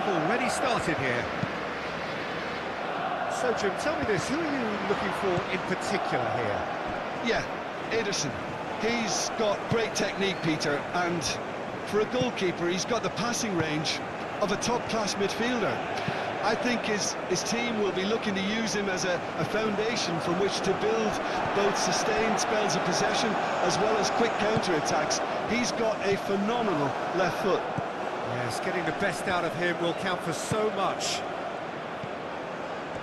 have already started here. So, Jim, tell me this, who are you looking for in particular here? Yeah, Ederson. He's got great technique, Peter, and for a goalkeeper, he's got the passing range of a top-class midfielder. I think his team will be looking to use him as a foundation from which to build both sustained spells of possession as well as quick counter-attacks. He's got a phenomenal left foot. Yes, getting the best out of him will count for so much.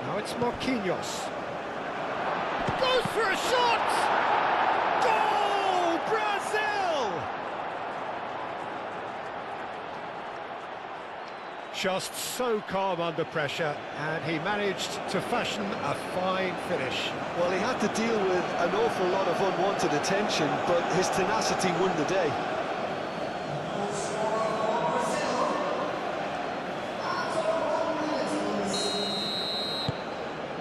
Now it's Marquinhos. Goes for a shot! Goal! Brazil! Just so calm under pressure, and he managed to fashion a fine finish. Well, he had to deal with an awful lot of unwanted attention, but his tenacity won the day.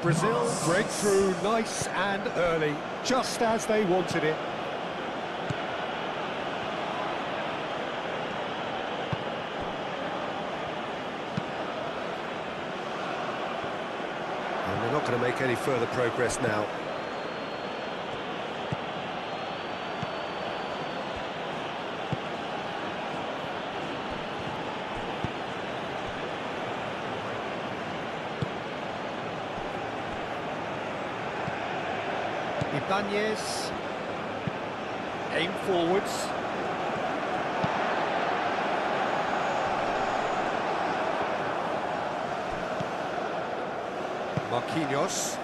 Brazil break through nice and early, just as they wanted it. And they're not going to make any further progress now. Ibanez, aim forwards. Marquinhos.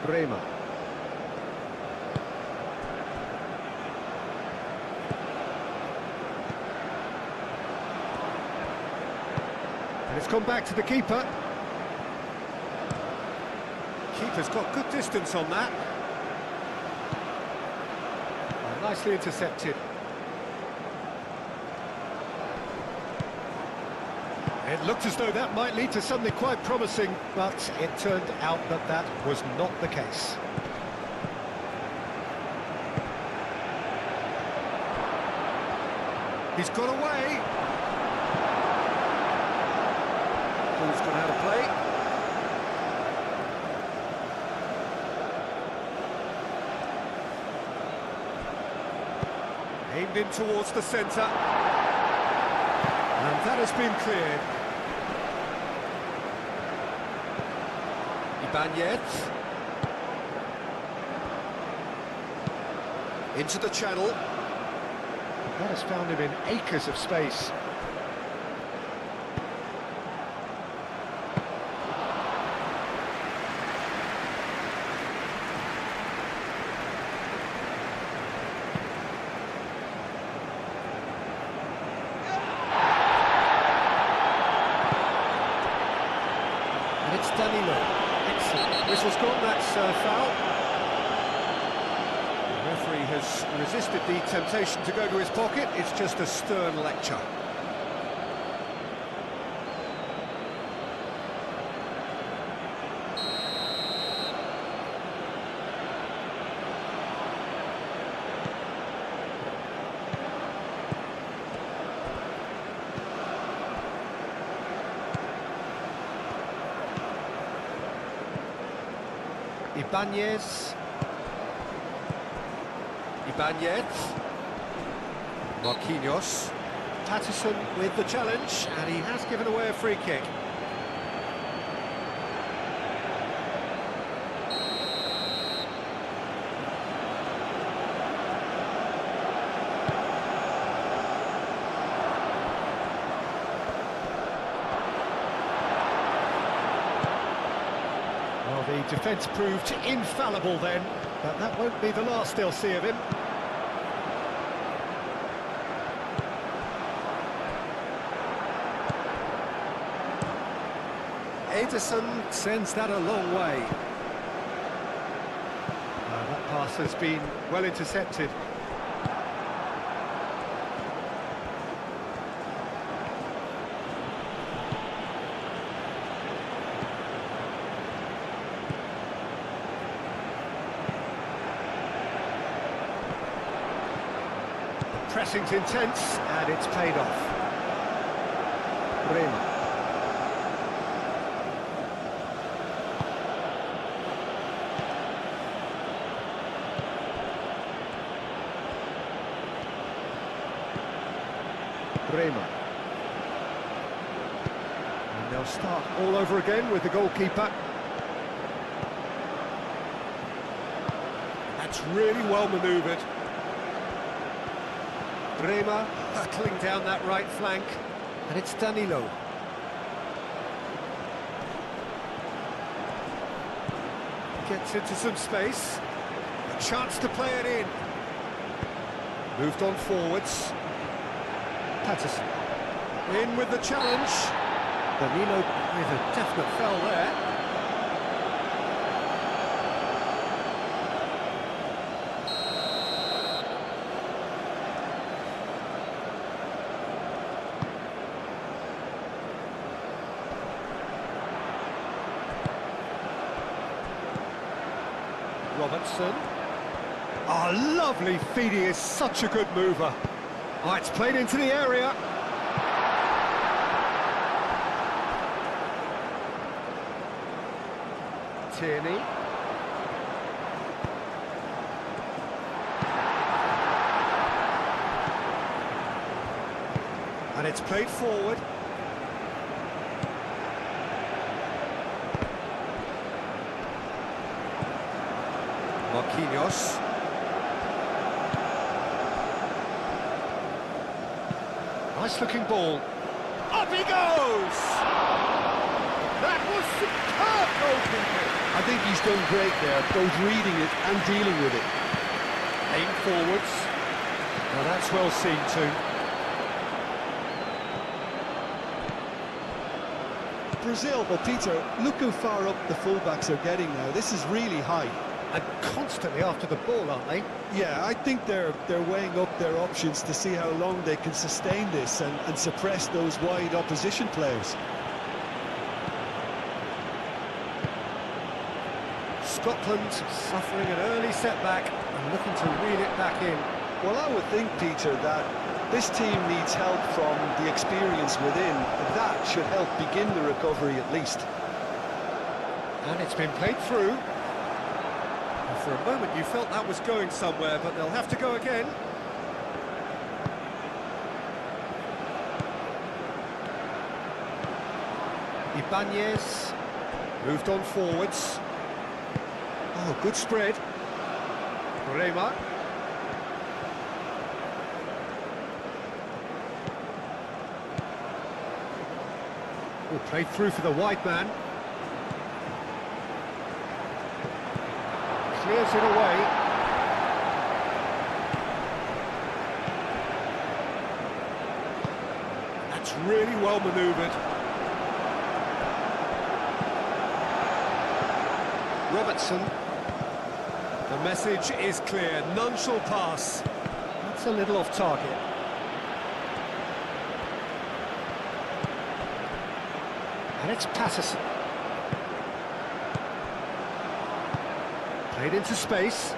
Bremer. And it's gone back to the keeper. Keeper's got good distance on that. Oh, nicely intercepted. It looked as though that might lead to something quite promising, but it turned out that that was not the case. He's got away. Ball's gone out of play. Aimed in towards the centre. And that has been cleared. Ibanez. Into the channel. That has found him in acres of space. Excellent. Whistle's gone, that's foul. The referee has resisted the temptation to go to his pocket. It's just a stern lecture. Ibanez. Marquinhos. Patterson with the challenge, and he has given away a free kick. The defence proved infallible then, but that won't be the last they'll see of him. Ederson sends that a long way. That pass has been well intercepted. Pressing's intense, and it's paid off. Bremer. Bremer. And they'll start all over again with the goalkeeper. That's really well manoeuvred. Bremer hurtling down that right flank. And it's Danilo. Gets into some space. A chance to play it in. Moved on forwards. Patterson. In with the challenge. Danilo with a definite foul there. Robertson. Oh, lovely feed, he is such a good mover. Oh, it's played into the area. Tierney. And it's played forward. Marquinhos. Nice looking ball. Up he goes! That was superb goalkeeping. I think he's done great there, both reading it and dealing with it. Aim forwards. Well, that's well seen too. Brazil, well, Peter, look how far up the fullbacks are getting now. This is really high. And constantly after the ball, aren't they? Yeah, I think they're weighing up their options to see how long they can sustain this and suppress those wide opposition players. Scotland suffering an early setback and looking to reel it back in. Well, I would think, Peter, that this team needs help from the experience within. That should help begin the recovery at least. And it's been played through. And for a moment you felt that was going somewhere, but they'll have to go again. Ibanez moved on forwards. Oh, good spread. Bremer. Oh, played through for the wide man. Clears it away. That's really well manoeuvred. Robertson. The message is clear, none shall pass. That's a little off target. And it's Patterson. Played into space.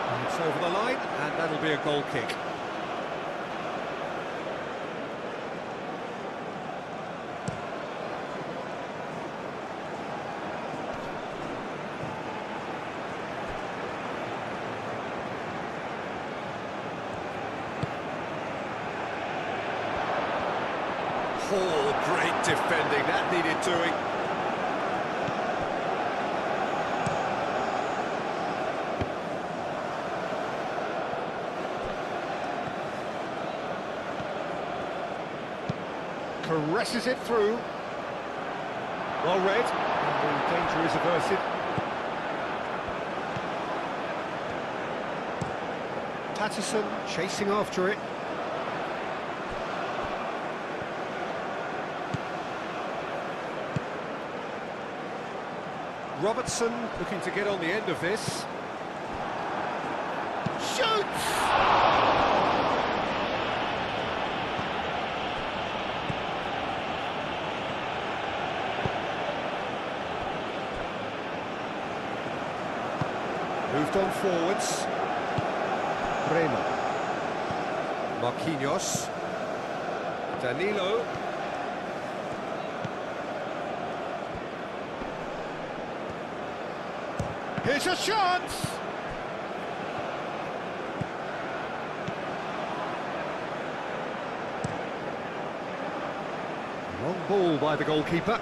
And it's over the line, and that'll be a goal kick. Oh, great defending, that needed doing. Caresses it through. Well read, and the danger is averted. Patterson chasing after it. Robertson looking to get on the end of this. Shoots! Moved on forwards. Bremer. Marquinhos. Danilo. Here's a chance! Long ball by the goalkeeper.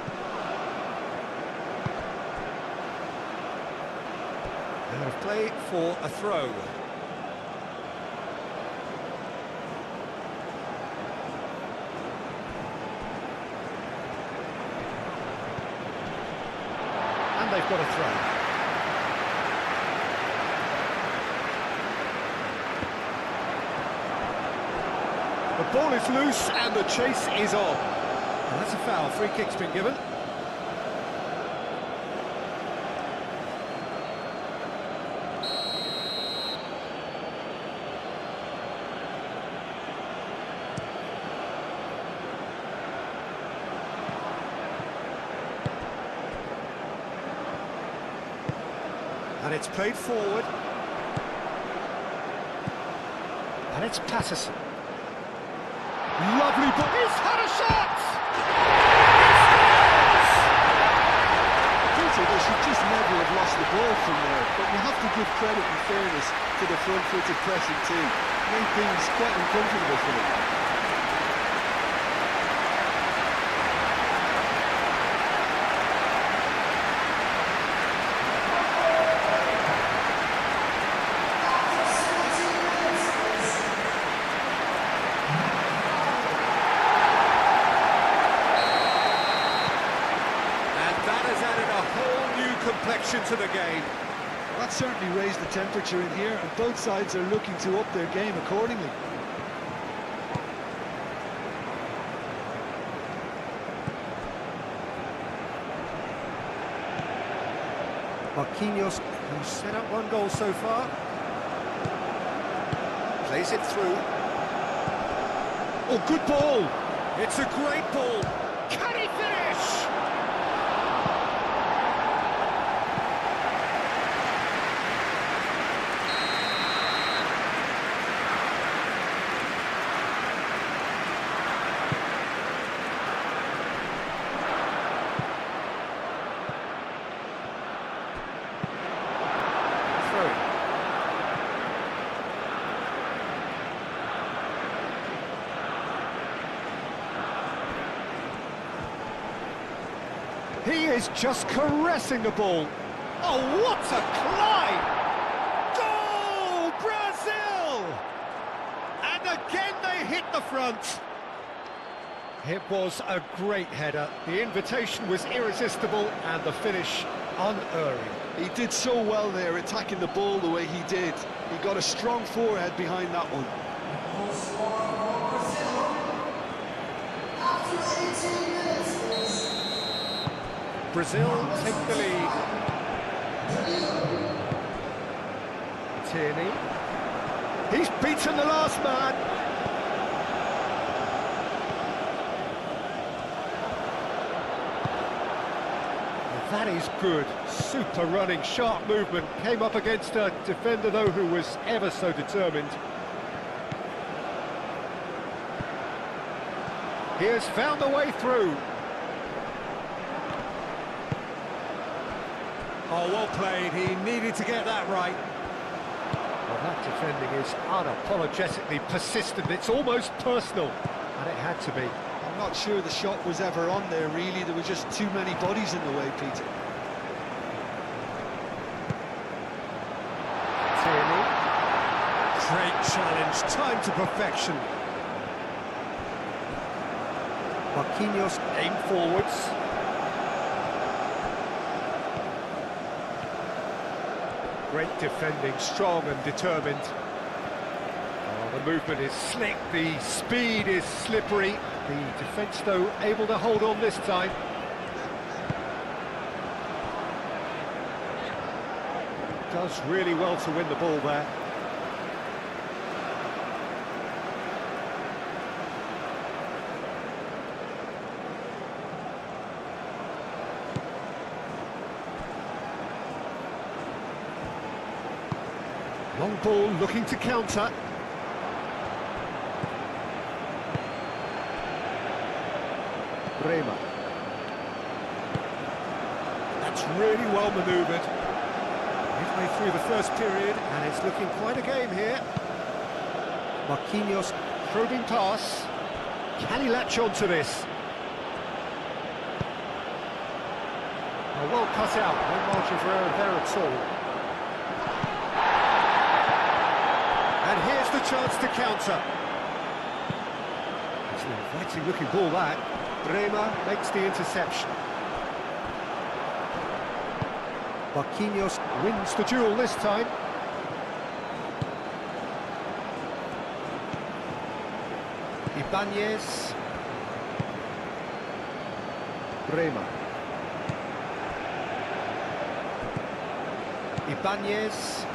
Out of play for a throw. And they've got a throw. The ball is loose and the chase is on. And that's a foul. Free kick's been given. And it's played forward. And it's Patterson. Lovely ball. He's had a shot! Peter, they should just never have lost the ball from there, but we have to give credit and fairness to the front-footed pressing team. Made things quite uncomfortable for them. Complexion to the game. Well, that certainly raised the temperature in here, and both sides are looking to up their game accordingly. Marquinhos, who's set up one goal so far, plays it through. Oh, good ball! It's a great ball. Can he finish? He is just caressing the ball. Oh, what a climb! Goal, Brazil! And again they hit the front. It was a great header. The invitation was irresistible and the finish unerring. He did so well there, attacking the ball the way he did. He got a strong forehead behind that one. Brazil take the lead. Tierney. He's beaten the last man. That is good. Super running, sharp movement. Came up against a defender, though, who was ever so determined. He has found a way through. Oh, well played. He needed to get that right. Well, that defending is unapologetically persistent. It's almost personal, and it had to be. I'm not sure the shot was ever on there, really. There were just too many bodies in the way, Peter. Tierney. Great challenge, time to perfection. Marquinhos aimed forwards. Great defending, strong and determined. Oh, the movement is slick, the speed is slippery. The defence, though, able to hold on this time. Does really well to win the ball there. Long ball looking to counter. Bremer. That's really well manoeuvred. Midway through the first period, and it's looking quite a game here. Marquinhos probing pass. Can he latch on to this? Well cut out, no margin for error there at all. And here's the chance to counter. It's an inviting looking ball that. Bremer makes the interception. Marquinhos wins the duel this time. Ibanez. Bremer. Ibanez.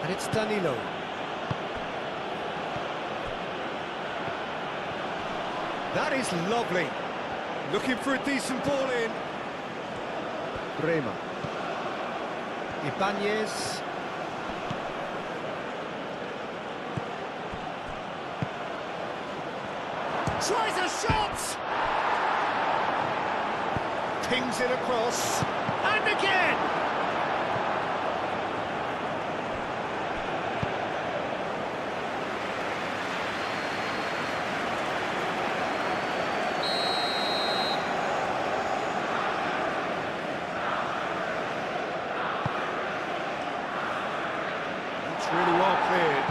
And it's Danilo. That is lovely. Looking for a decent ball in. Bremer. Ibanez. Tries a shot! Pings it across. And again! It's really well cleared.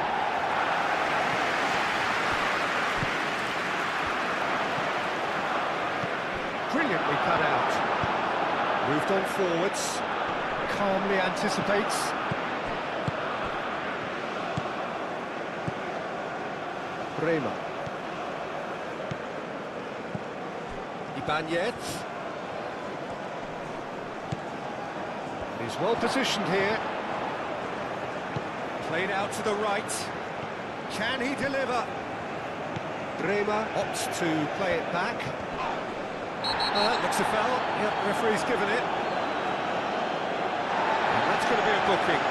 Brilliantly cut out. Moved on forwards. Calmly anticipates. Bremer. Ibanez. He's well positioned here. Played out to the right. Can he deliver? Bremer opts to play it back. Looks a foul. Yep, referee's given it. And that's going to be a booking.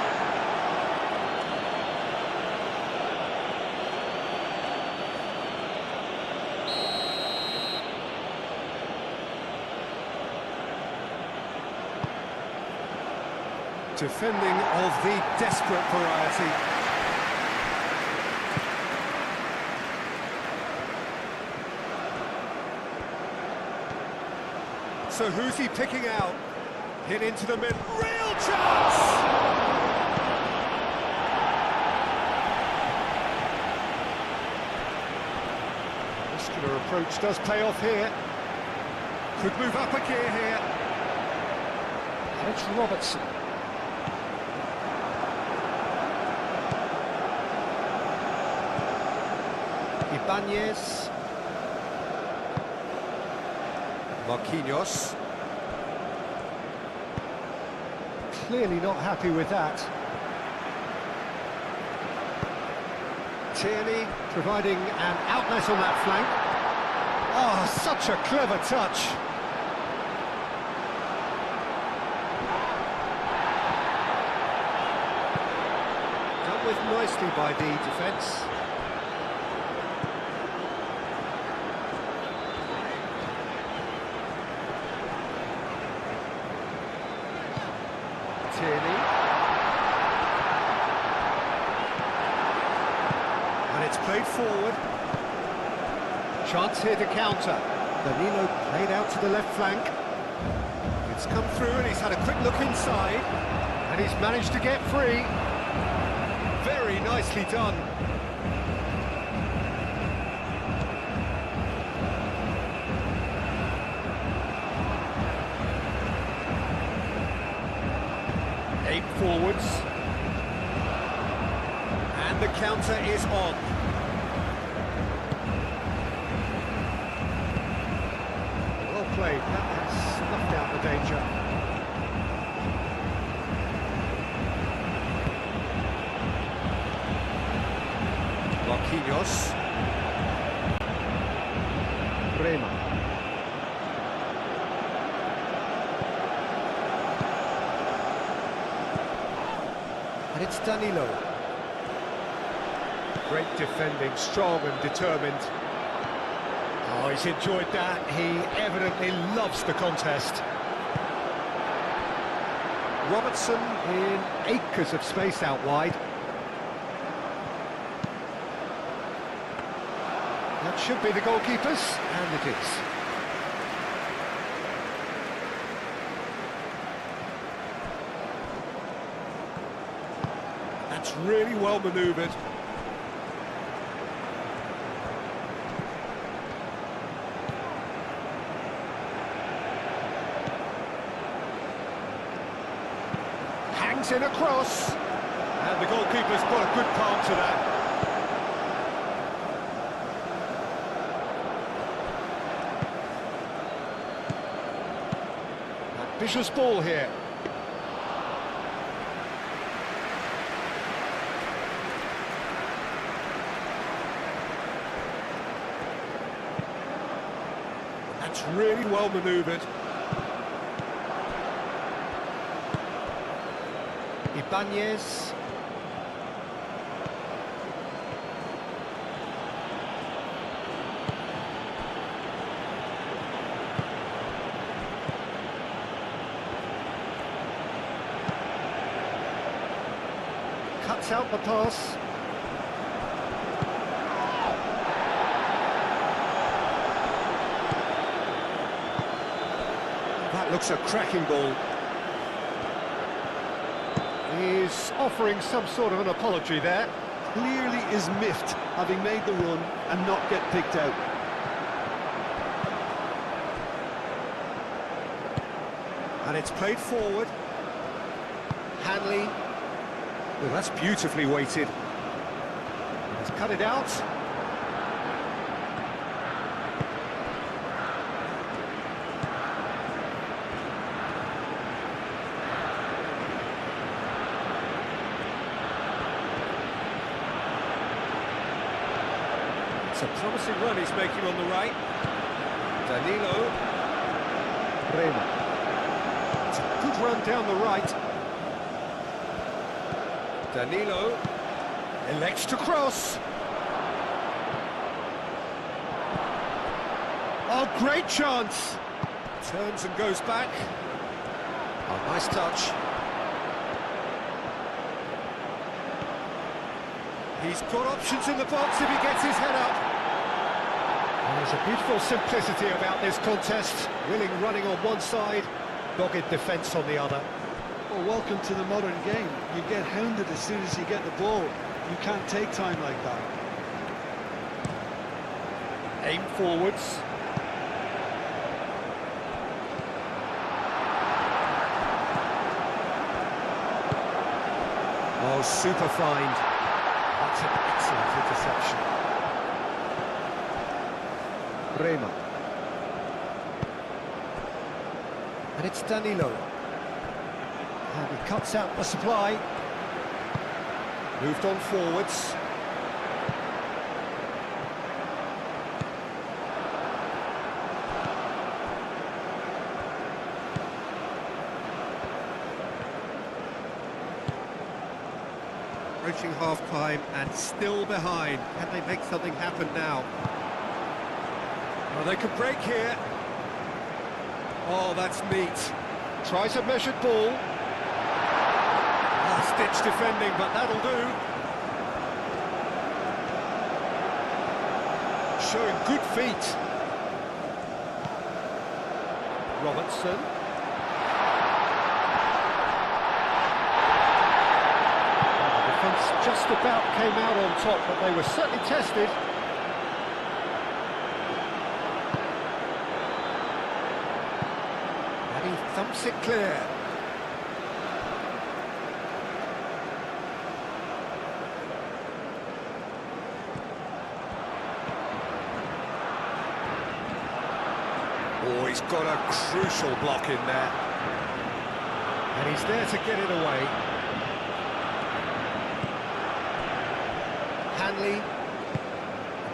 Defending of the desperate variety. So who's he picking out? Hit into the mid. Real chance! Muscular approach does pay off here. Could move up a gear here. And it's Robertson. Ibanez. Marquinhos. Clearly not happy with that. Tierney providing an outlet on that flank. Oh, such a clever touch. Dealt with nicely by the defence. Tierney. And it's played forward. Chance here to counter. Danilo played out to the left flank. It's come through and he's had a quick look inside. And he's managed to get free. Very nicely done. Forwards, and the counter is on. Well played, that has snuffed out the danger. Marquinhos. Bremer. Danilo. Great defending, strong and determined. Oh, he's enjoyed that. He evidently loves the contest. Robertson in acres of space out wide. That should be the goalkeepers, and it is. That's really well manoeuvred. Hangs in across. And the goalkeeper's got a good palm to that. Ambitious ball here. That's really well manoeuvred. Ibanez. Cuts out the pass. That looks a cracking ball. He's offering some sort of an apology there. Clearly is miffed, having made the run and not get picked out. And it's played forward. Hanley. Well, that's beautifully weighted. He's cut it out. It's a promising run he's making on the right. Danilo. Rema. It's a good run down the right. Danilo elects to cross. Oh, great chance! Turns and goes back. Oh, nice touch. He's got options in the box if he gets his head up. And there's a beautiful simplicity about this contest. Willing running on one side, dogged defence on the other. Well, welcome to the modern game. You get hounded as soon as you get the ball. You can't take time like that. Aim forwards. Oh, super find. That's an excellent interception. Rema. And it's Danilo. And he cuts out the supply. Moved on forwards. Approaching half-time and still behind. Can they make something happen now? Well, they could break here. Oh, that's neat. Tries a measured ball. Stitch defending, but that'll do. Showing good feet. Robertson. The defence just about came out on top, but they were certainly tested. And he thumps it clear. Oh, he's got a crucial block in there. And he's there to get it away. Hanley.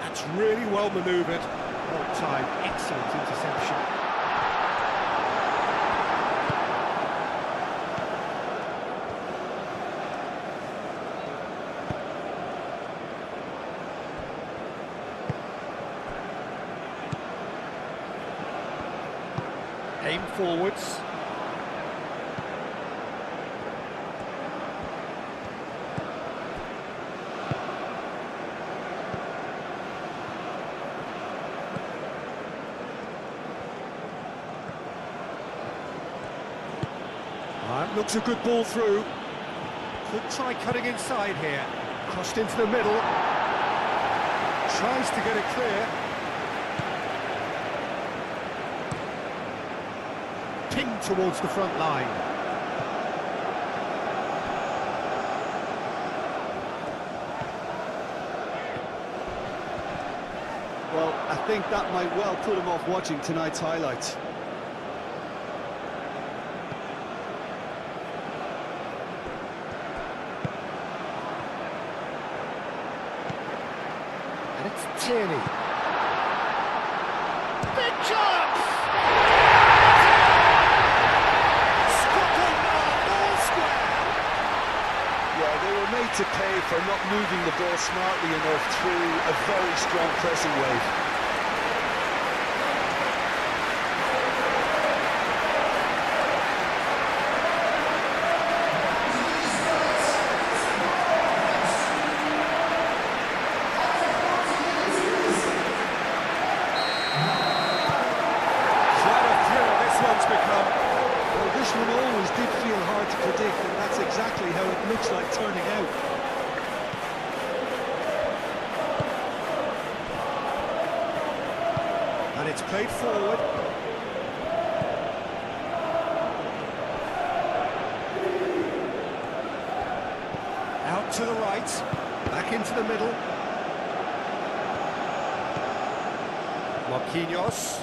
That's really well manoeuvred. All time, excellent interception. Aim forwards. Looks a good ball through. Could try cutting inside here. Crossed into the middle. Tries to get it clear. Pinged towards the front line. Well, I think that might well put him off watching tonight's highlights. Tierney. Big chance! Scotland are all square! Yeah, they were made to pay for not moving the ball smartly enough through a very strong pressing wave. And that's exactly how it looks like turning out. And it's played forward. Out to the right, back into the middle. Marquinhos.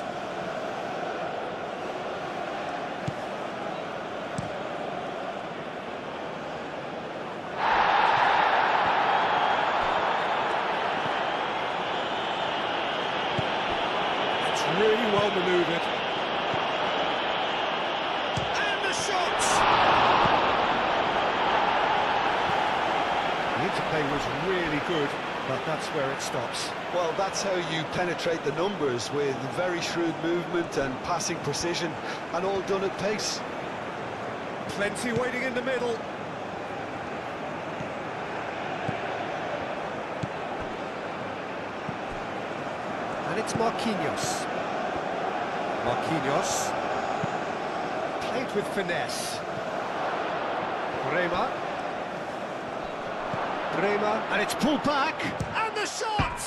Really well manoeuvred. And the shot! The interplay was really good, but that's where it stops. Well, that's how you penetrate the numbers, with very shrewd movement and passing precision, and all done at pace. Plenty waiting in the middle. And it's Marquinhos. Marquinhos, played with finesse. Bremer, and it's pulled back, and the shot!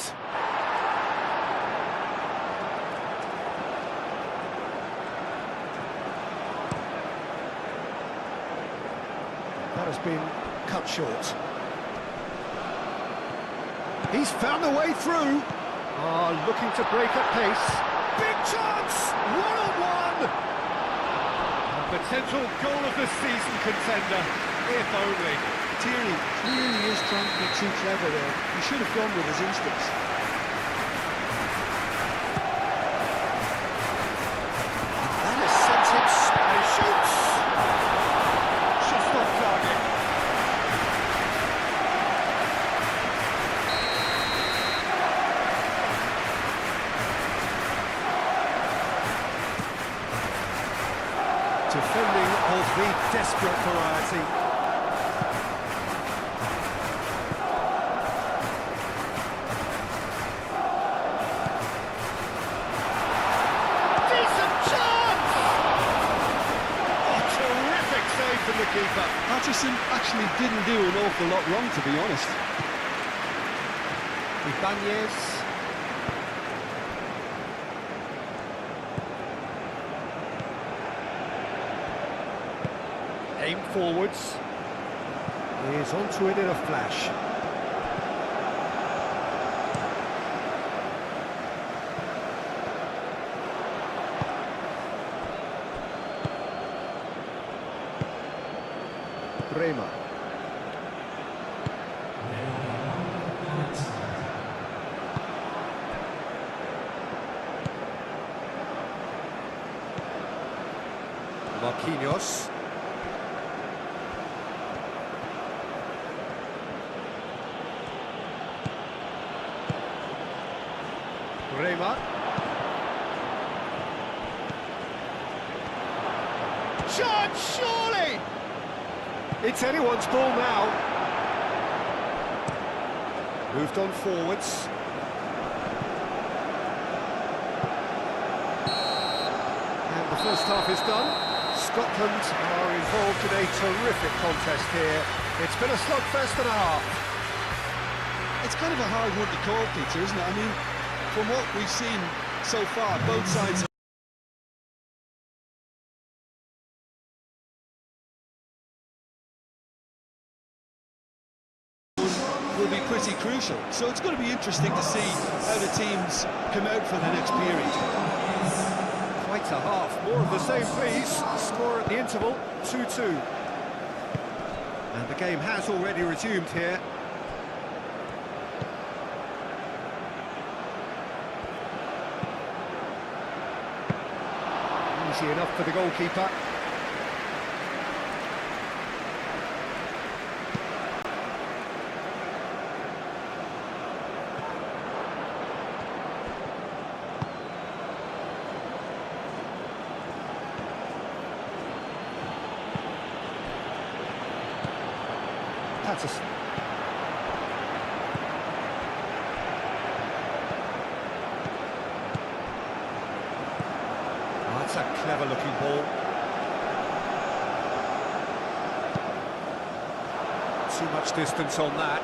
That has been cut short. He's found the way through. Looking to break at pace. Big chance! One-on-one! A potential goal of the season contender, if only. Tierney clearly is trying to be too clever there. He should have gone with his instincts. That has sent him and he shoots! Just off target. Defending of the desperate variety. Decent chance! Oh, terrific save from the keeper. Patterson actually didn't do an awful lot wrong, to be honest. Ibanez. Aim forwards. He's onto it in a flash. Bremer. Marquinhos. Bremer. chance, surely! It's anyone's ball now. Moved on forwards. And the first half is done. Scotland are involved in a terrific contest here. It's been a slugfest and a half. It's kind of a hard one to call, Peter, isn't it? I mean, from what we've seen so far, both sides will be pretty crucial. So it's going to be interesting to see how the teams come out for the next period. Quite a half. More of the same, please. Score at the interval, 2-2. And the game has already resumed here. Easy enough for the goalkeeper. Patterson. Oh, that's a clever-looking ball. Too much distance on that.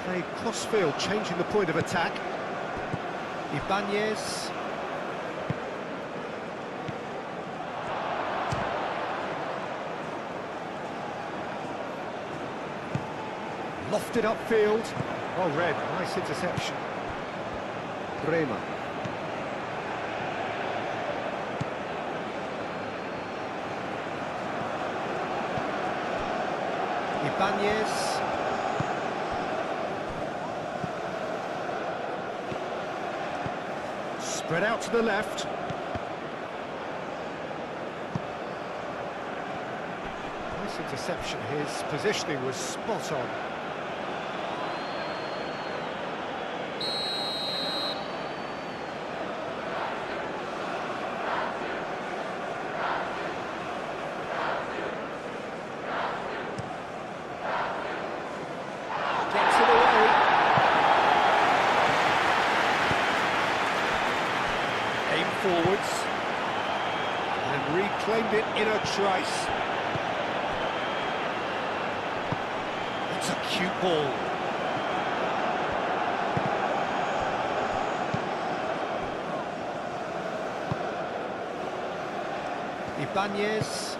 Played cross-field, changing the point of attack. Ibanez. Lofted upfield. Well read, nice interception. Bremer. Ibanez. Spread out to the left. Nice interception. His positioning was spot on. Gets it away. Forwards and reclaimed it in a trice. It's a cute ball. Ibanez.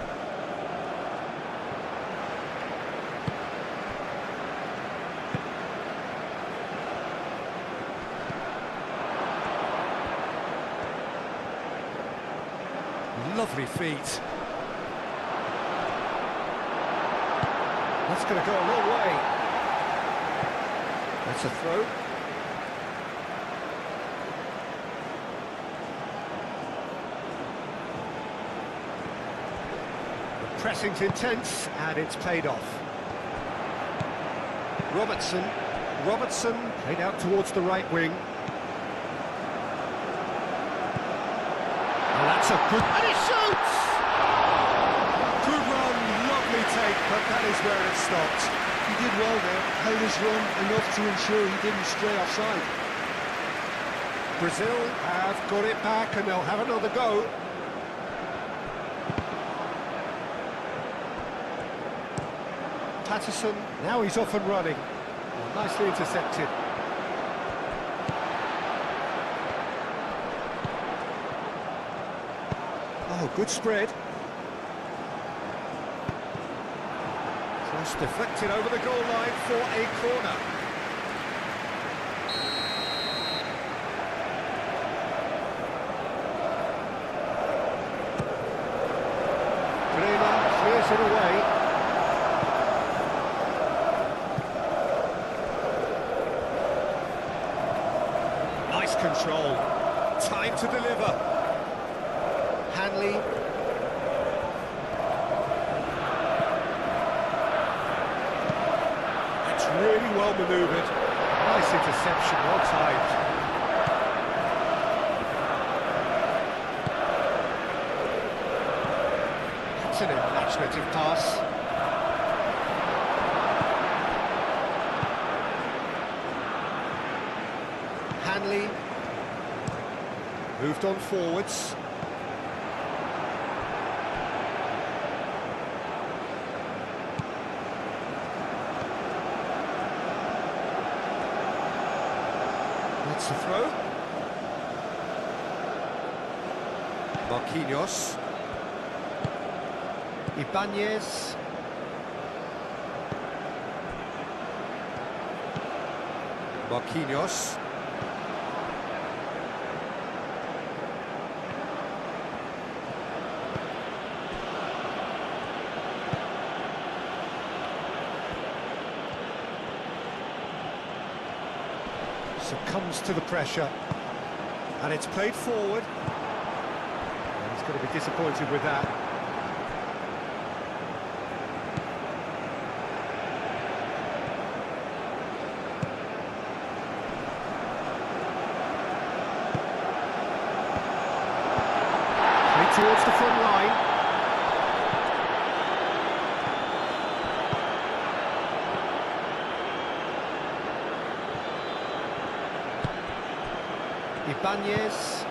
Lovely feet. That's going to go a long way. That's a throw. The pressing's intense, and it's paid off. Robertson played out towards the right wing. That's a good... and he shoots! Good run, lovely take, but that is where it stopped. He did well there, held his run enough to ensure he didn't stray offside. Brazil have got it back and they'll have another go. Patterson, now he's off and running. Well, nicely intercepted. Oh, good spread. Cross deflected over the goal line for a corner. Bremer clears it away. Nice control. Time to deliver. Hanley really well manoeuvred. Nice interception, well timed. That's an imaginative pass. Hanley. Moved on forwards. That's the throw. Marquinhos. Ibanez. Marquinhos. Succumbs to the pressure, and it's played forward. And he's going to be disappointed with that. Played towards the front line. Ibanez.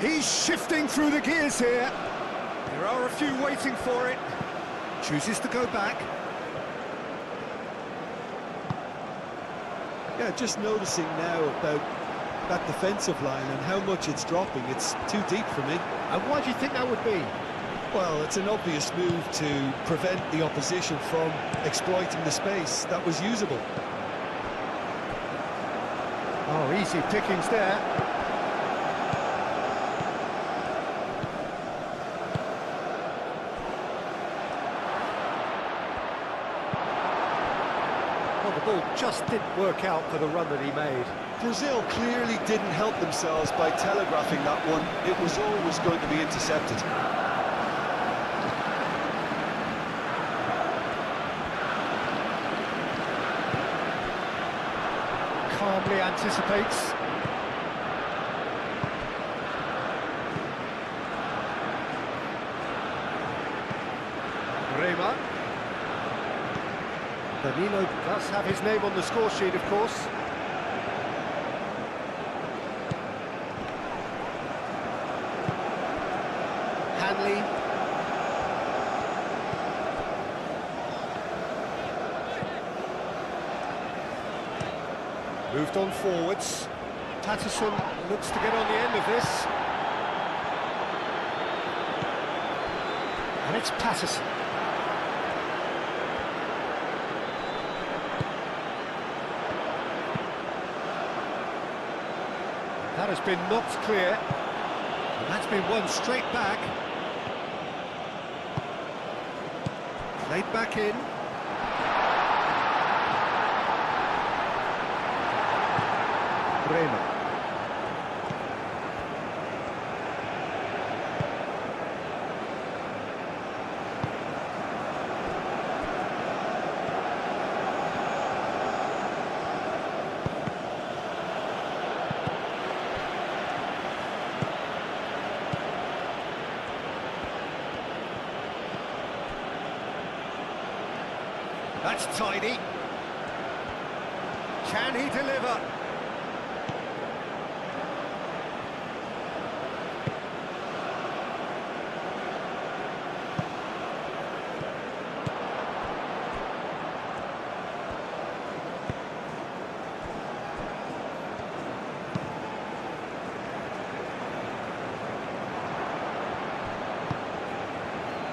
He's shifting through the gears here. There are a few waiting for it. Chooses to go back. Yeah, just noticing now about that defensive line and how much it's dropping. It's too deep for me. And why do you think that would be? Well, it's an obvious move to prevent the opposition from exploiting the space that was usable. Oh, easy pickings there. Well, the ball just didn't work out for the run that he made. Brazil clearly didn't help themselves by telegraphing that one. It was always going to be intercepted. Calmly anticipates. Rema. Danilo does have his name on the score sheet, of course. Hanley. Moved on forwards. Patterson looks to get on the end of this. And it's Patterson. That has been knocked clear. And that's been won straight back. Played back in. Rema. That's tidy. Can he deliver?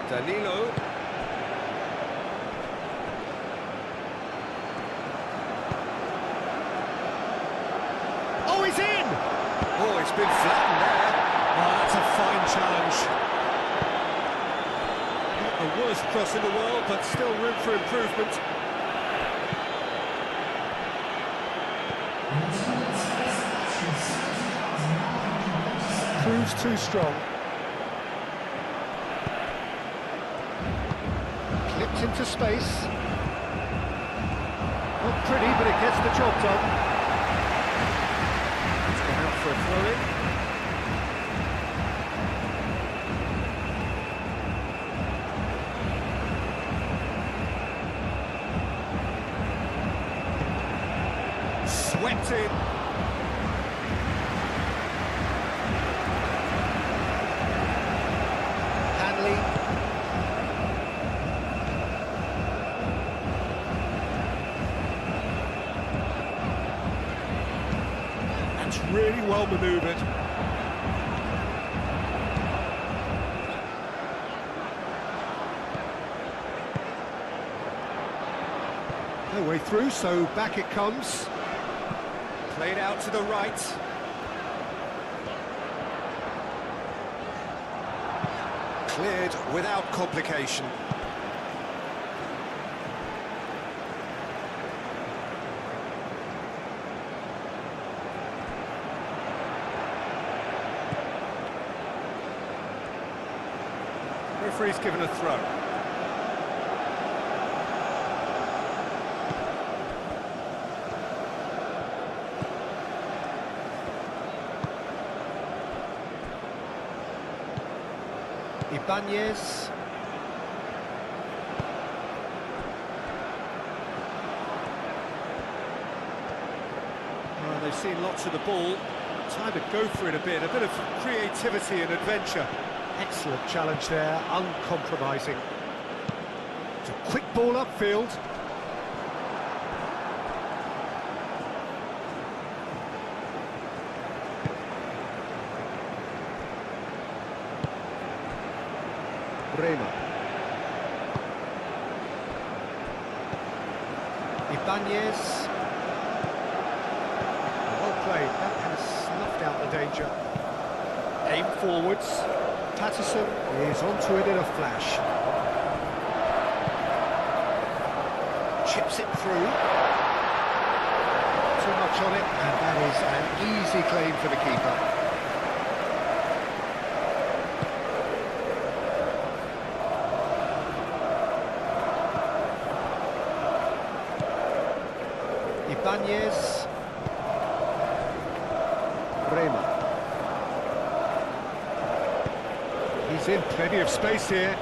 Danilo. Oh, he's in! Oh, it's been flattened there. Oh, that's a fine challenge. Not the worst cross in the world, but still room for improvement. Proves too strong. Out into space. Not pretty, but it gets the job done. It's gone out for a throw-in. Swept in. Hanley. That's really well manoeuvred. No way through, so back it comes. Played out to the right. Cleared without complication. Referee's given a throw. Ibanez. Oh, they've seen lots of the ball. Time to go for it a bit of creativity and adventure. Excellent challenge there, uncompromising. It's a quick ball upfield. Rema. Ibanez. Well played, that has snuffed out the danger. Aim forwards. Patterson is onto it in a flash. Chips it through. Too much on it, and that is an easy claim for the keeper. Ibanez. Rema. He's in plenty of space here.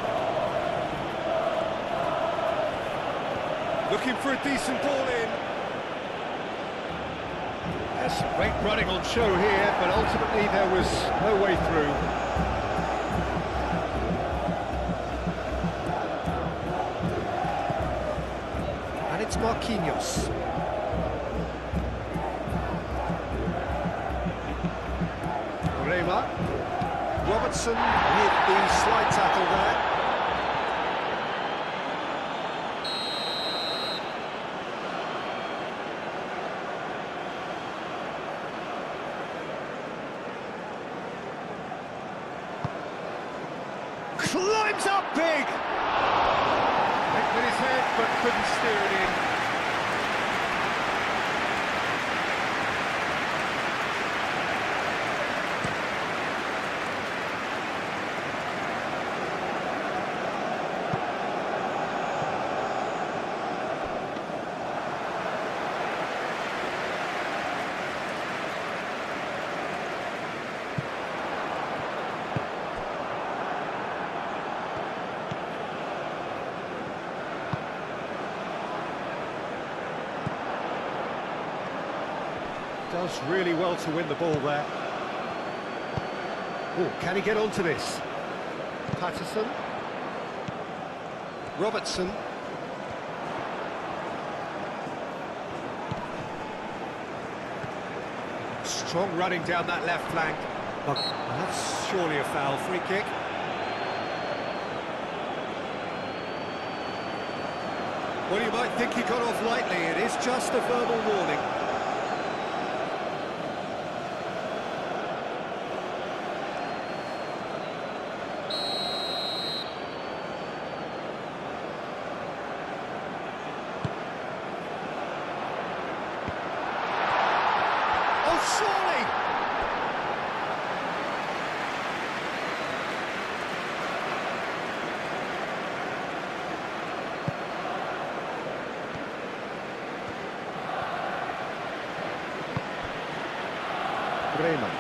Looking for a decent ball in. There's some great running on show here, but ultimately there was no way through. And it's Marquinhos. Rema. Robertson with the slide tackle there. Climbs up big! Went with his head, but couldn't steer it in. Does really well to win the ball there. Oh, can he get onto this? Patterson. Robertson. Strong running down that left flank. But that's surely a foul. Free kick. Well, you might think he got off lightly. It is just a verbal warning. Surely! Bremer.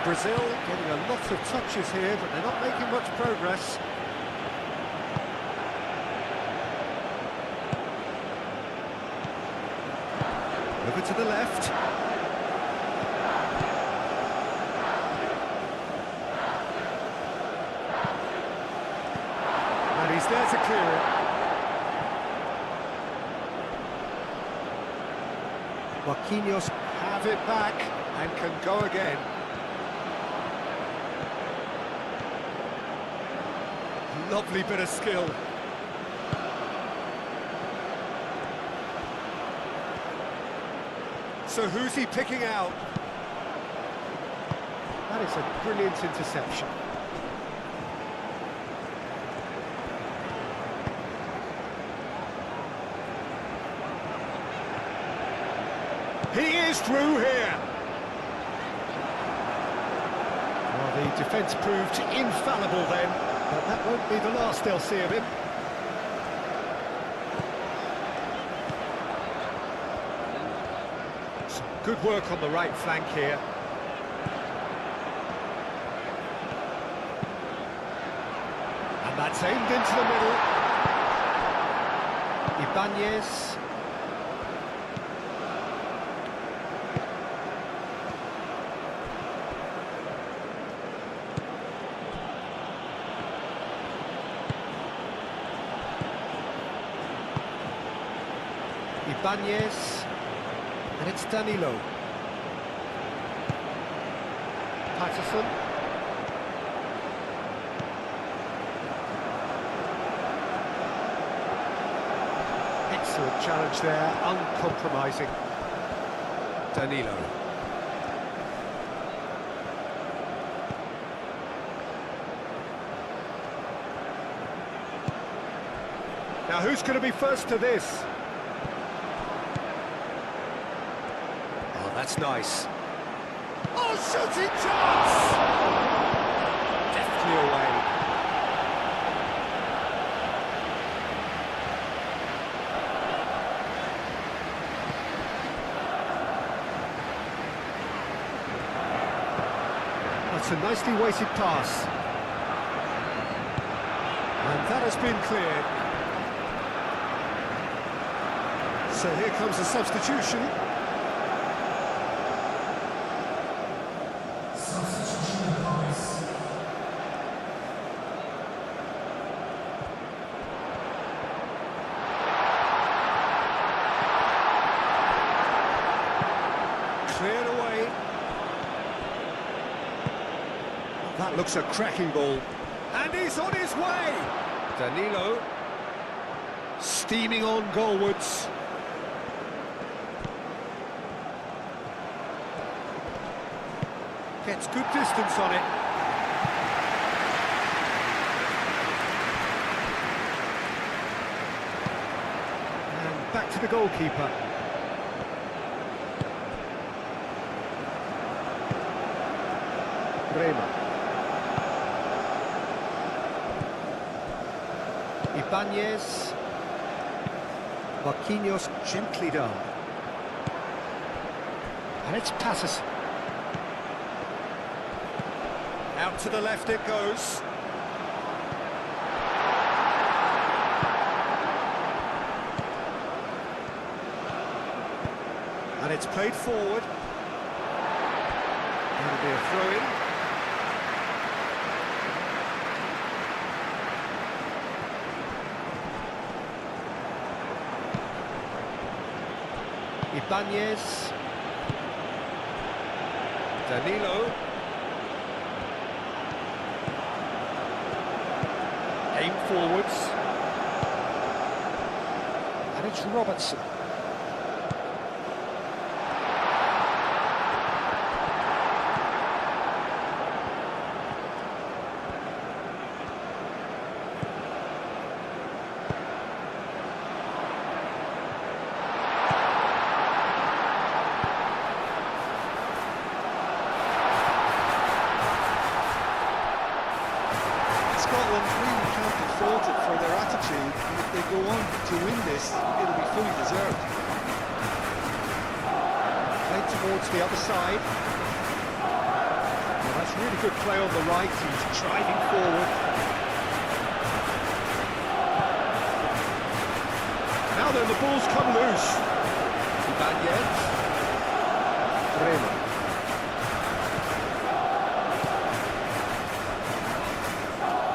Brazil getting a lot of touches here, but they're not making much progress. Over to the left. And he's there to clear it. Marquinhos have it back and can go again. Lovely bit of skill. So who's he picking out? That is a brilliant interception. He is through here. Well, the defence proved infallible then, but that won't be the last they'll see of him. Some good work on the right flank here. And that's aimed into the middle. Ibanez. Ibanez, and it's Danilo. Patterson. Excellent challenge there, uncompromising. Danilo. Now who's going to be first to this? That's nice. Oh, shooting chance! Deftly away. That's a nicely weighted pass. And that has been cleared. So here comes the substitution. Cleared away. That looks a cracking ball. And he's on his way! Danilo steaming on goalwards. Gets good distance on it. And back to the goalkeeper. Bremer. Ibanez. Marquinhos gently done. And it's Patterson. Out to the left it goes. And it's played forward. That'll be a throw-in. Ibanez. Danilo. Aim forwards. And it's Robertson. Scotland really can't be faulted for their attitude, and if they go on to win this, it'll be fully deserved. Played to towards the other side. Well, that's really good play on the right. He's driving forward. Now then, the ball's come loose. Ibanez. Rema.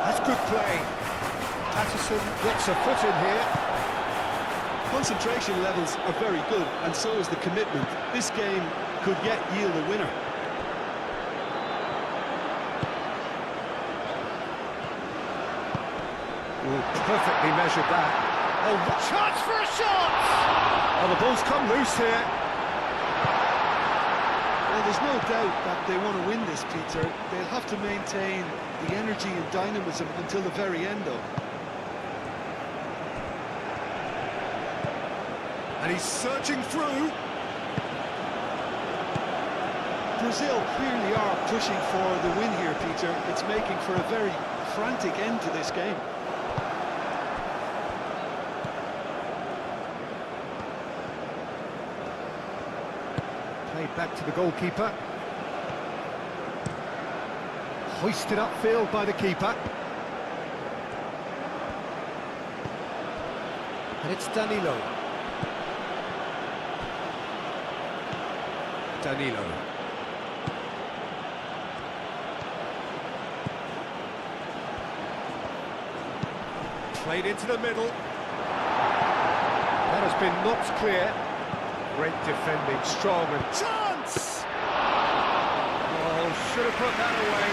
That's good play. Patterson gets a foot in here. Concentration levels are very good, and so is the commitment. This game could yet yield a winner. Ooh, perfectly measured that. Oh, chance for a shot! Oh, the ball's come loose here. Well, there's no doubt that they want to win this, Peter. They'll have to maintain the energy and dynamism until the very end, though. And he's surging through. Brazil clearly are pushing for the win here, Peter. It's making for a very frantic end to this game. Played back to the goalkeeper. Hoisted upfield by the keeper. And it's Danilo. Danilo. Played into the middle. That has been knocked clear. Great defending, strong and chance! Oh, should have put that away.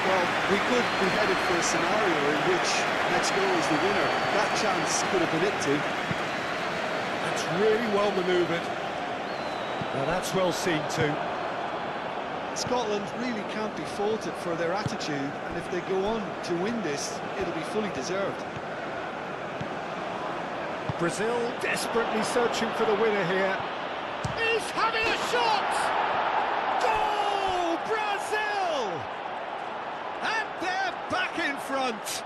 Well, we could be headed for a scenario in which next goal is the winner. That chance could have been it too. That's really well manoeuvred. Now that's well seen too. Scotland really can't be faulted for their attitude, and if they go on to win this, it'll be fully deserved. Brazil desperately searching for the winner here. He's having a shot! Goal! Brazil! And they're back in front.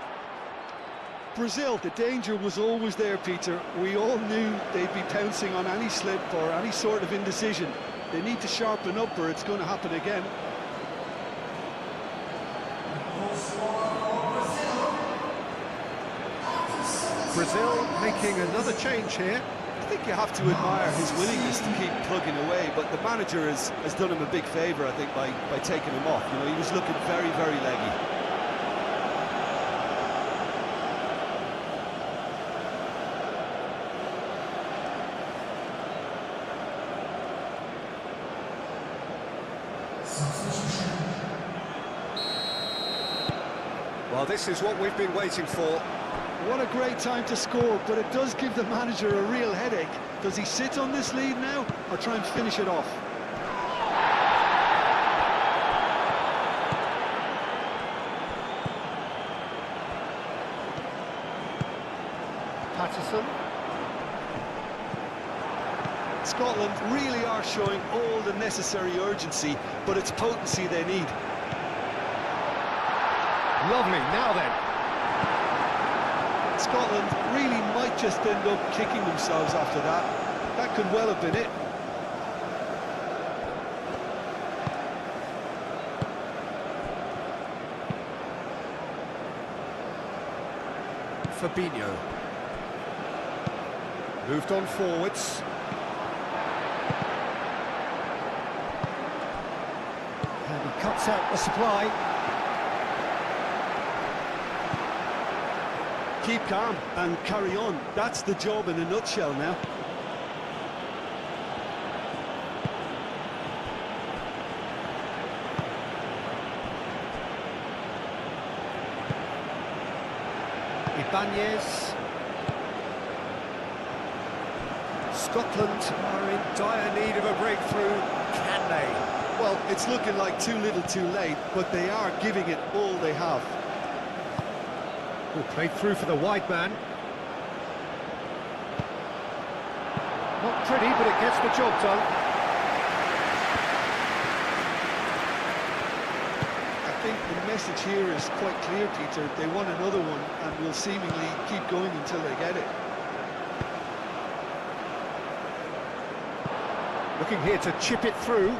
Brazil, the danger was always there, Peter. We all knew they'd be pouncing on any slip or any sort of indecision. They need to sharpen up or it's going to happen again. Brazil making another change here. I think you have to admire his willingness to keep plugging away, but the manager has done him a big favour, I think, by taking him off. You know, he was looking very, very leggy. Well, this is what we've been waiting for. What a great time to score, but it does give the manager a real headache. Does he sit on this lead now, or try and finish it off? Patterson. Scotland really are showing all the necessary urgency, but it's potency they need. Lovely, now then. Scotland really might just end up kicking themselves after that. That could well have been it. Fabinho. Moved on forwards. And he cuts out the supply. Keep calm and carry on. That's the job in a nutshell now. Ibanez. Scotland are in dire need of a breakthrough. Can they? Well, it's looking like too little too late, but they are giving it all they have. Oh, played through for the wide man. Not pretty, but it gets the job done. I think the message here is quite clear, Peter. They want another one and will seemingly keep going until they get it. The Looking here to chip it through.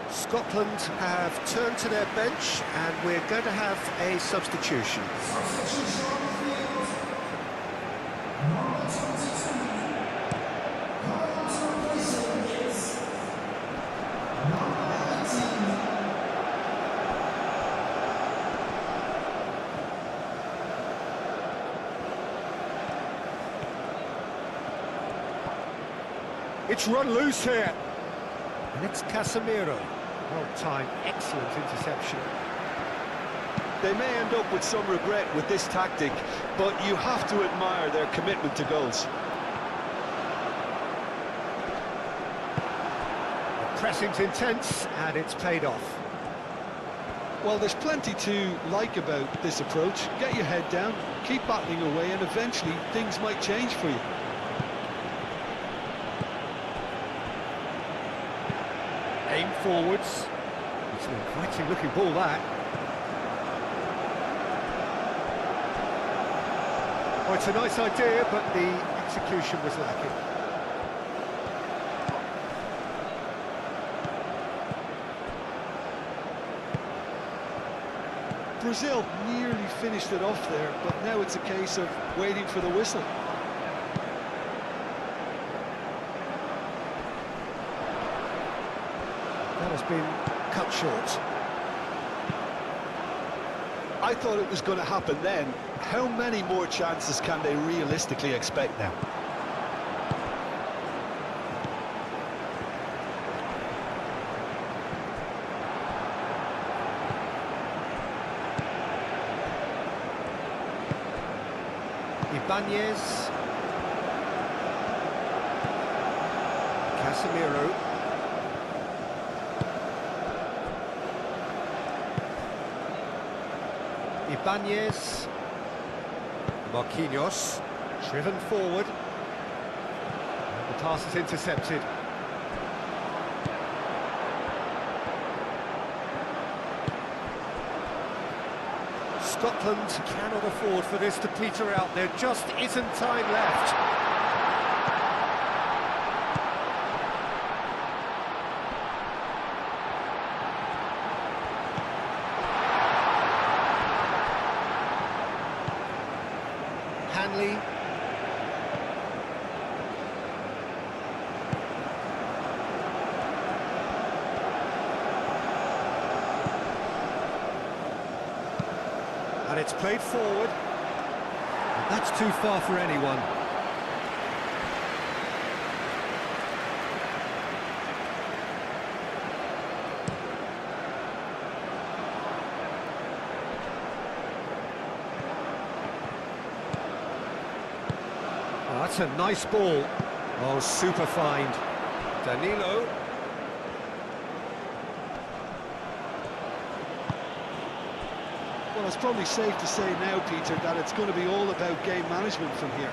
Scotland have turned to their bench, and we're going to have a substitution. It's run loose here. And it's Casemiro. Well-timed, excellent interception. They may end up with some regret with this tactic, but you have to admire their commitment to goals. The pressing's intense, and it's paid off. Well, there's plenty to like about this approach. Get your head down, keep battling away, and eventually things might change for you. Aim forwards. It's an inviting looking ball, that. Oh, it's a nice idea, but the execution was lacking. Brazil nearly finished it off there, but now it's a case of waiting for the whistle. That has been cut short. I thought it was going to happen then. How many more chances can they realistically expect now? Ibanez. Casemiro. Ibanez. Marquinhos, driven forward. And the pass is intercepted. Scotland cannot afford for this to peter out. There just isn't time left. Hanley. And it's played forward. And that's too far for anyone. Oh, that's a nice ball. Oh, super find. Danilo. Well, it's probably safe to say now, Peter, that it's going to be all about game management from here.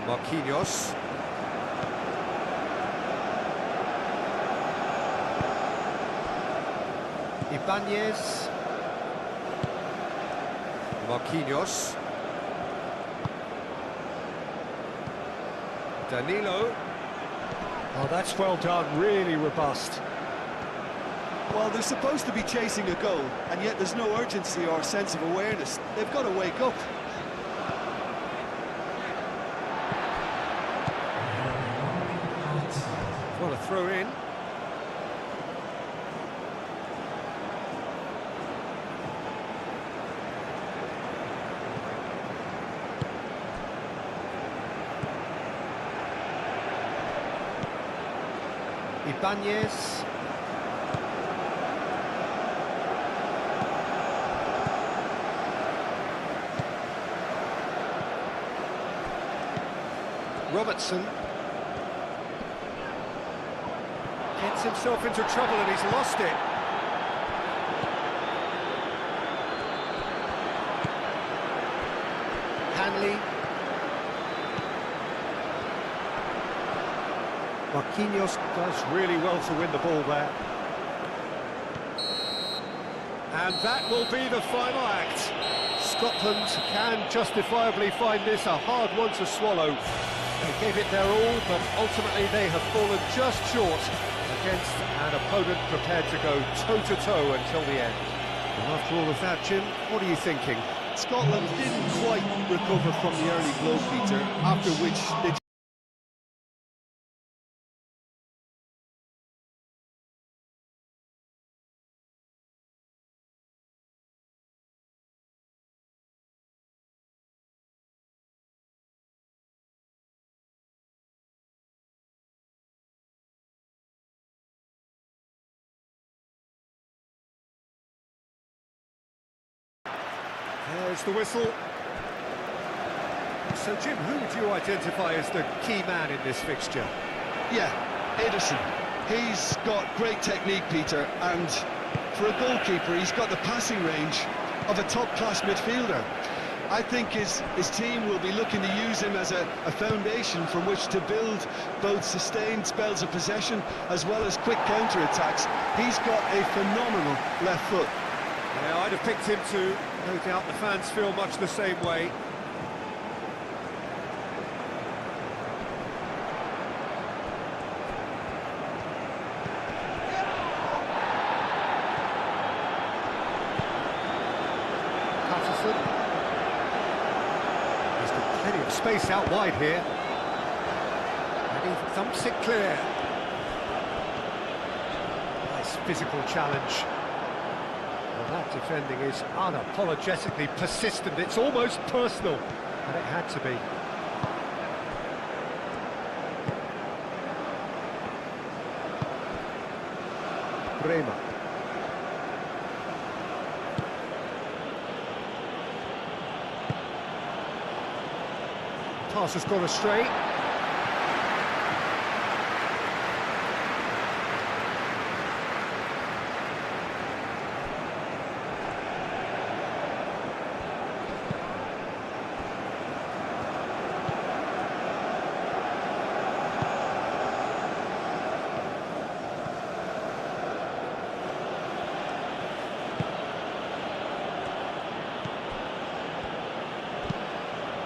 Marquinhos. Ibanez. Marquinhos. Danilo. Oh, that's well done, really robust. Well, they're supposed to be chasing a goal, and yet there's no urgency or sense of awareness. They've got to wake up. What a throw in. Ibanez. Robertson. Gets himself into trouble and he's lost it. Hanley. Marquinhos does really well to win the ball there. And that will be the final act. Scotland can justifiably find this a hard one to swallow. They gave it their all, but ultimately they have fallen just short against an opponent prepared to go toe-to-toe until the end. And after all of that, Jim, what are you thinking? Scotland didn't quite recover from the early blow, Peter, after which they There's the whistle. So, Jim, who would you identify as the key man in this fixture? Yeah, Ederson. He's got great technique, Peter, and for a goalkeeper, he's got the passing range of a top-class midfielder. I think his team will be looking to use him as a foundation from which to build both sustained spells of possession as well as quick counter-attacks. He's got a phenomenal left foot. Yeah, I'd have picked him too. No doubt the fans feel much the same way. Patterson. He's got plenty of space out wide here. And he thumps it clear. Nice physical challenge. Well, that defending is unapologetically persistent. It's almost personal, and it had to be. Bremer. Pass has gone astray.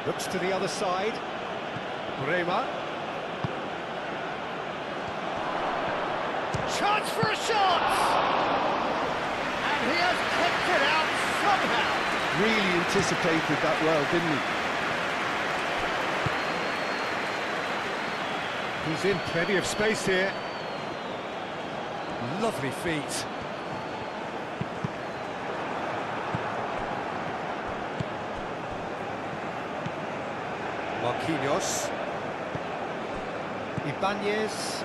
Looks to the other side. Bremer. Chance for a shot! And he has kicked it out somehow. really anticipated that well, didn't he? He's in plenty of space here. Lovely feet. Marquinhos. Ibanez.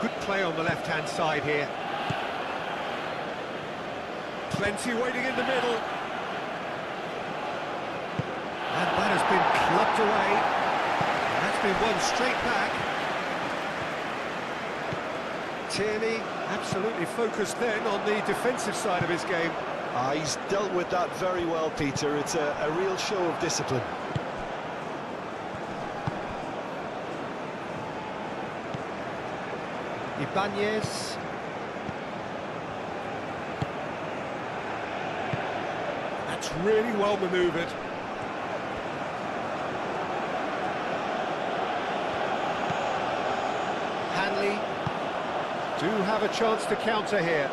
Good play on the left-hand side here. Plenty waiting in the middle. And that has been clubbed away. And that's been won straight back. Tierney absolutely focused then on the defensive side of his game. He's dealt with that very well, Peter. It's a real show of discipline. Ibanez. That's really well manoeuvred. Hanley do have a chance to counter here.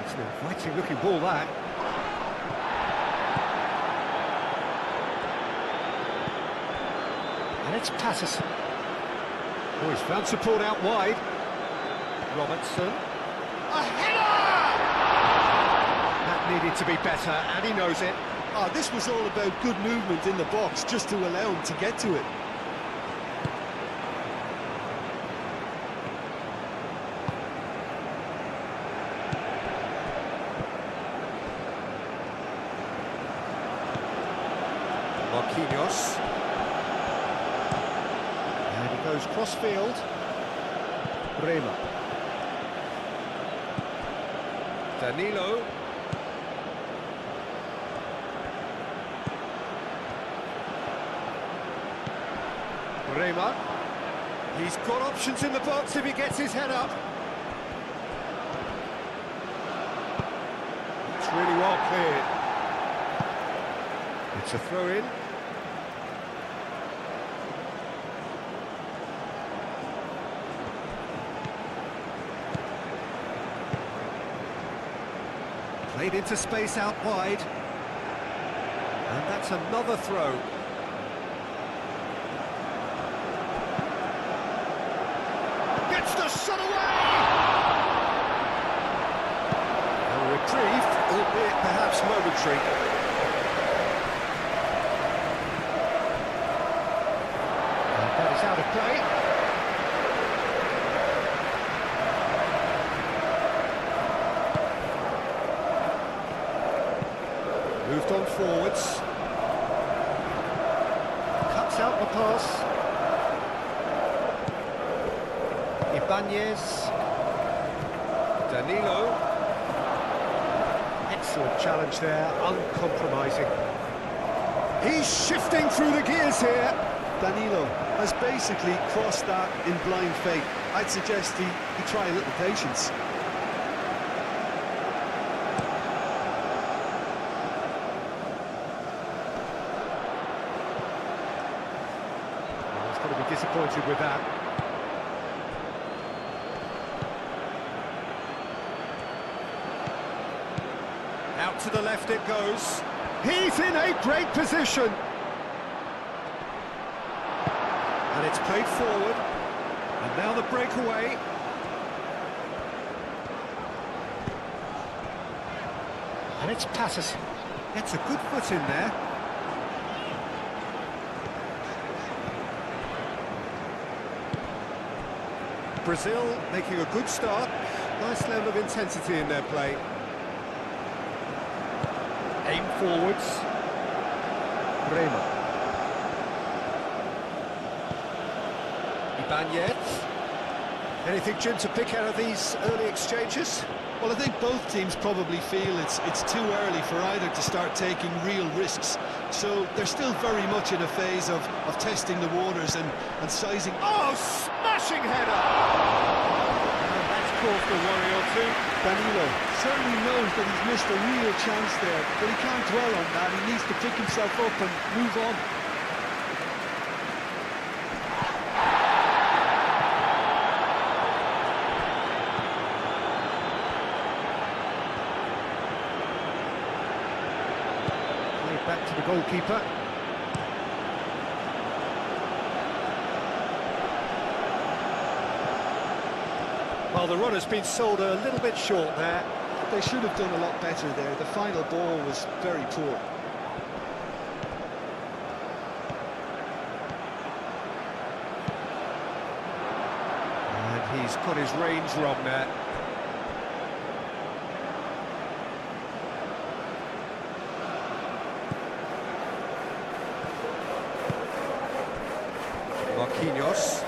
It's an inviting looking ball, that. And it's Patterson. Oh, he's found support out wide. Robertson. A header! That needed to be better, and he knows it. This was all about good movement in the box, just to allow him to get to it. Marquinhos. And he goes cross-field. Bremer. Rema. He's got options in the box if he gets his head up. It's really well cleared. It's a throw-in. Played into space out wide. And that's another throw. Gets the shot away! A reprieve, albeit perhaps momentary. And that is out of play. Moved on forwards. Cuts out the pass. Ibanez. Danilo. Excellent challenge there, uncompromising. He's shifting through the gears here. Danilo has basically crossed that in blind faith. I'd suggest he try a little patience. He's going to be disappointed with that. Out to the left it goes. He's in a great position. And it's played forward. And now the breakaway. And it's Patterson. Gets a good foot in there. Brazil making a good start. Nice level of intensity in their play. Aim forwards. Rema. Ibanez. Anything, Jim, to pick out of these early exchanges? Well, I think both teams probably feel it's too early for either to start taking real risks. So they're still very much in a phase of testing the waters and sizing. Oh, smashing header! And that's caused a worry or two. Danilo certainly knows that he's missed a real chance there, but he can't dwell on that. He needs to pick himself up and move on. Back to the goalkeeper. Well, the run has been sold a little bit short there. They should have done a lot better there. The final ball was very poor. And he's got his range wrong there. Marquinhos.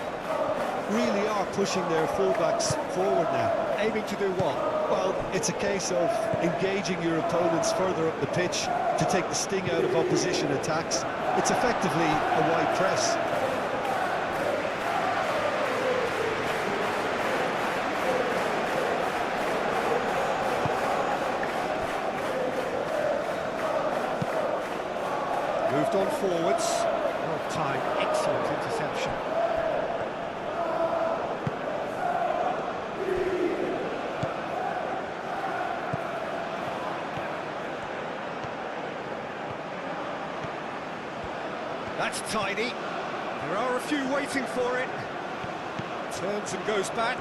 Really are pushing their fullbacks forward now. Aiming to do what? Well, it's a case of engaging your opponents further up the pitch to take the sting out of opposition attacks. It's effectively a wide press. Moved on forwards. Well timed, excellent interception. That's tidy. There are a few waiting for it. Turns and goes back.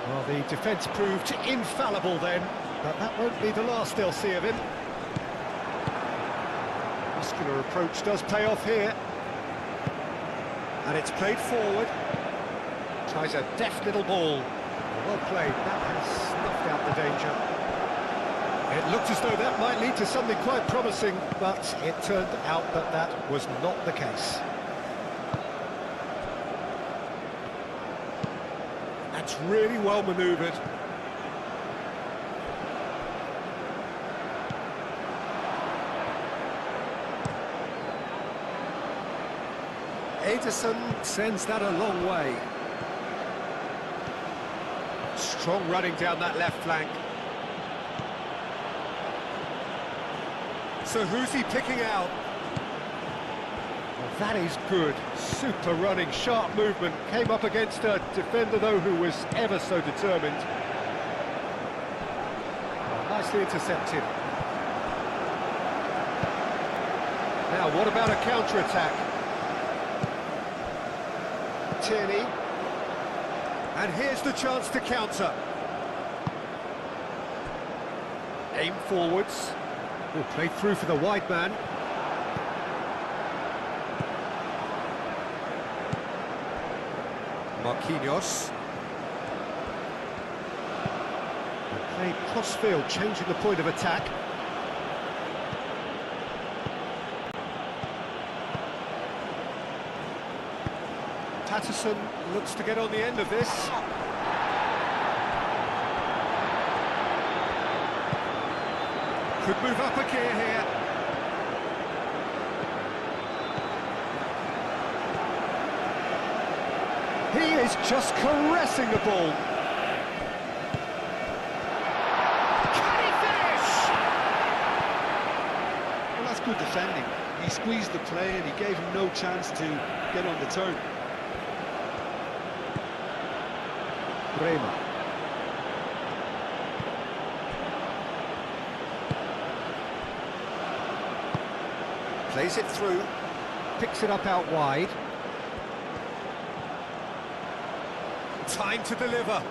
Well, the defence proved infallible then, but that won't be the last they'll see of him. Muscular approach does pay off here. And it's played forward. Tries a deft little ball. Well played, that has snuffed out the danger. It looked as though that might lead to something quite promising, but it turned out that that was not the case. That's really well manoeuvred. Ederson sends that a long way. Strong running down that left flank. So who's he picking out? Well, that is good. Super running, sharp movement. Came up against a defender, though, who was ever so determined. Oh, nicely intercepted. Now, what about a counter-attack? Tierney. And here's the chance to counter. Aim forwards. Oh, played through for the wide man. Marquinhos. Played cross-field, changing the point of attack. Patterson looks to get on the end of this. Could move up a gear here. He is just caressing the ball. Can he finish? Well, that's good defending. He squeezed the play and he gave him no chance to get on the turn. Bremer. Plays it through, picks it up out wide. Time to deliver.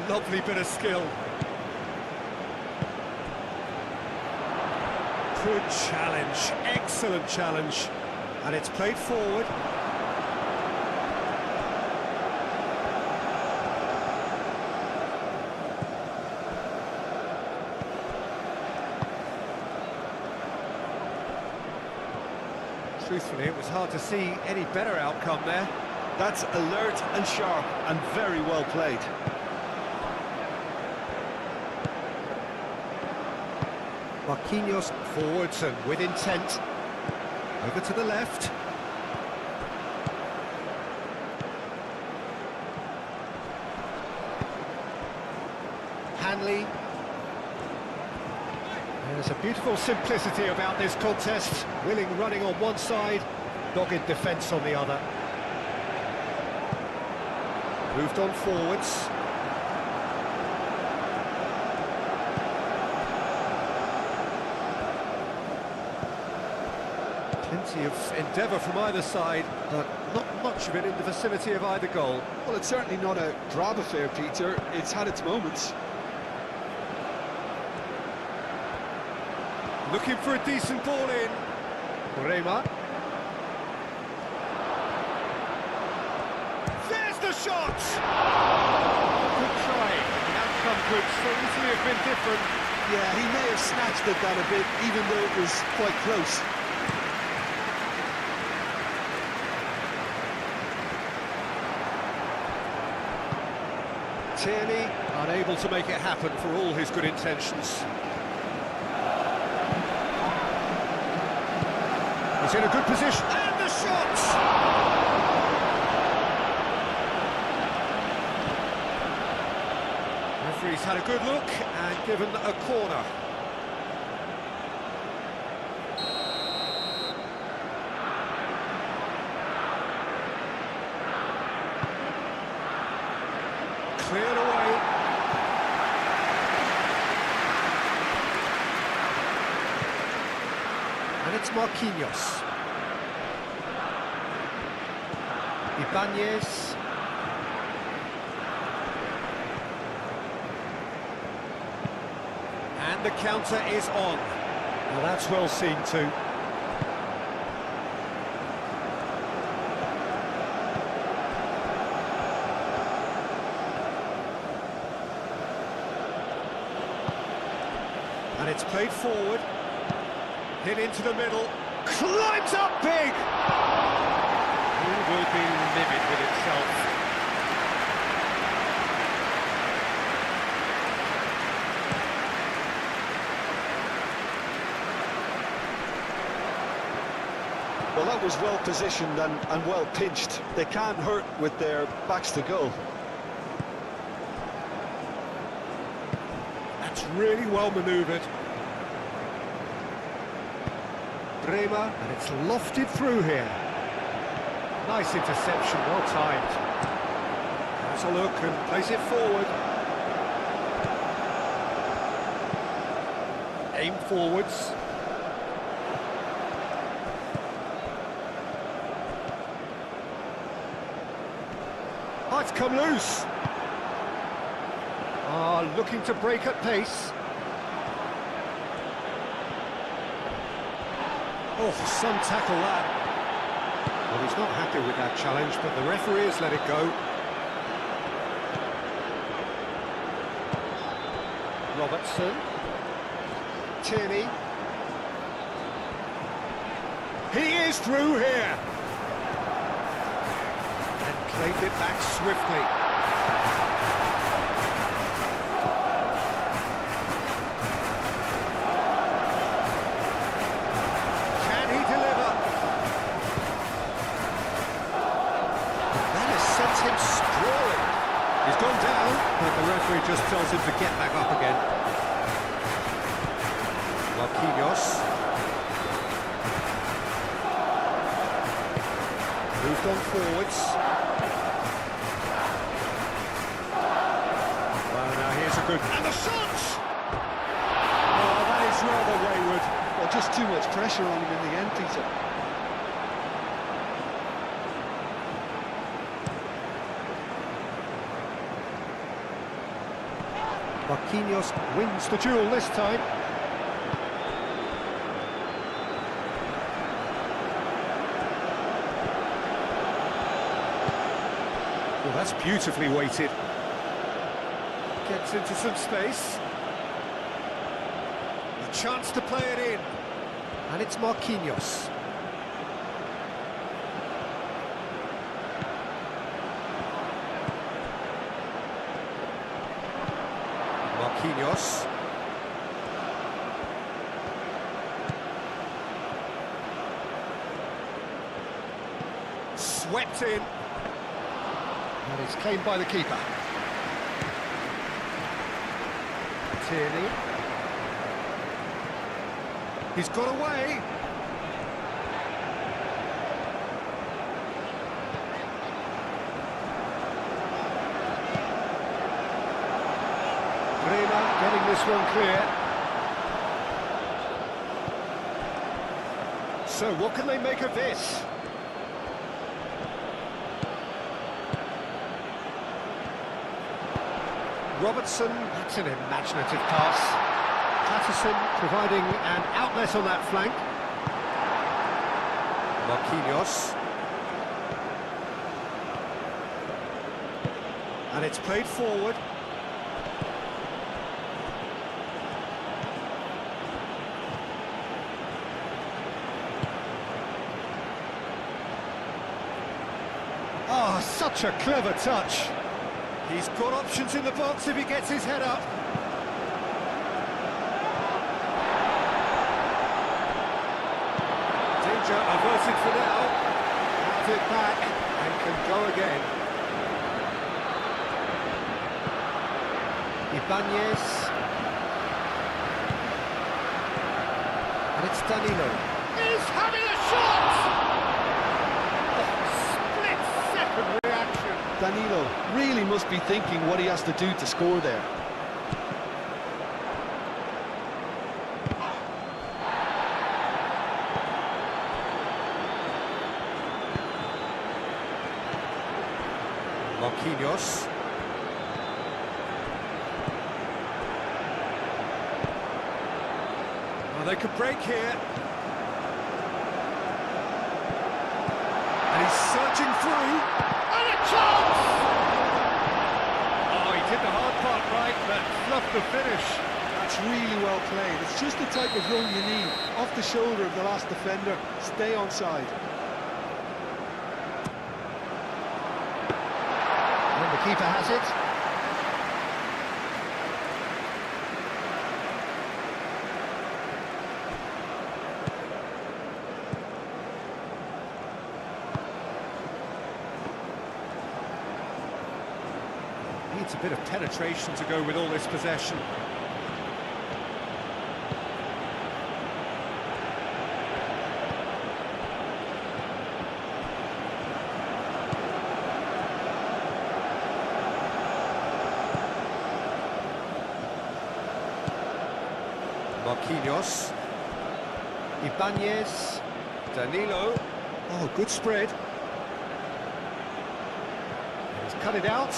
Lovely bit of skill. Good challenge, excellent challenge. And it's played forward. Truthfully, it was hard to see any better outcome there. That's alert and sharp and very well played. Marquinhos forwards and with intent. Over to the left. Hanley. There's a beautiful simplicity about this contest. Willing running on one side, dogged defence on the other. Moved on forwards. Plenty of endeavour from either side, but not much of it in the vicinity of either goal. Well, it's certainly not a drab affair, Peter. It's had its moments. Looking for a decent ball in. Bremer. There's the shot! Good try. The outcome could so easily have been different. Yeah, he may have snatched at that a bit, even though it was quite close. Tierney unable to make it happen for all his good intentions. He's in a good position, and the shot! Referee's had a good look and given a corner. Cleared away. And it's Marquinhos. Ibanez. And the counter is on. Well, that's well seen too. And it's played forward. Hit into the middle, climbs up big! Who will be livid with itself? Well, that was well positioned and well pinched. They can't hurt with their backs to goal. That's really well manoeuvred. Bremer, and it's lofted through here. Nice interception, well timed. Has a look and plays it forward. Aim forwards. Oh, it's come loose. Looking to break at pace. Oh, some tackle that. Well, he's not happy with that challenge, but the referee has let it go. Robertson. Tierney. He is through here. And played it back swiftly. Him sprawling. He's gone down, but the referee just tells him to get back up again. Marquinhos. Moved on forwards. Well, now here's a good... And the shot! Oh, that is rather wayward. Well, just too much pressure on him in the end, Peter. Marquinhos wins the duel this time. Well, that's beautifully weighted. Gets into some space. A chance to play it in. And it's Marquinhos. Marquinhos. Swept in. And it's claimed by the keeper. Tierney. He's got away. Bremer getting this one clear. So what can they make of this? Robertson, that's an imaginative pass. Patterson providing an outlet on that flank. Marquinhos. And it's played forward. Oh, such a clever touch. He's got options in the box if he gets his head up. Danger averted for now. Has it back and can go again. Ibanez. And it's Danilo. He's having a shot! Split-second reaction. Danilo really must be thinking what he has to do to score there. Marquinhos. Well, they could break here. And he's surging through. And a chance! Oh, he did the hard part right, but fluffed the finish. That's really well played. It's just the type of run you need. Off the shoulder of the last defender. Stay onside. And the keeper has it. Needs a bit of penetration to go with all this possession. Marquinhos, Ibanez, Danilo. Oh, good spread. He's cut it out.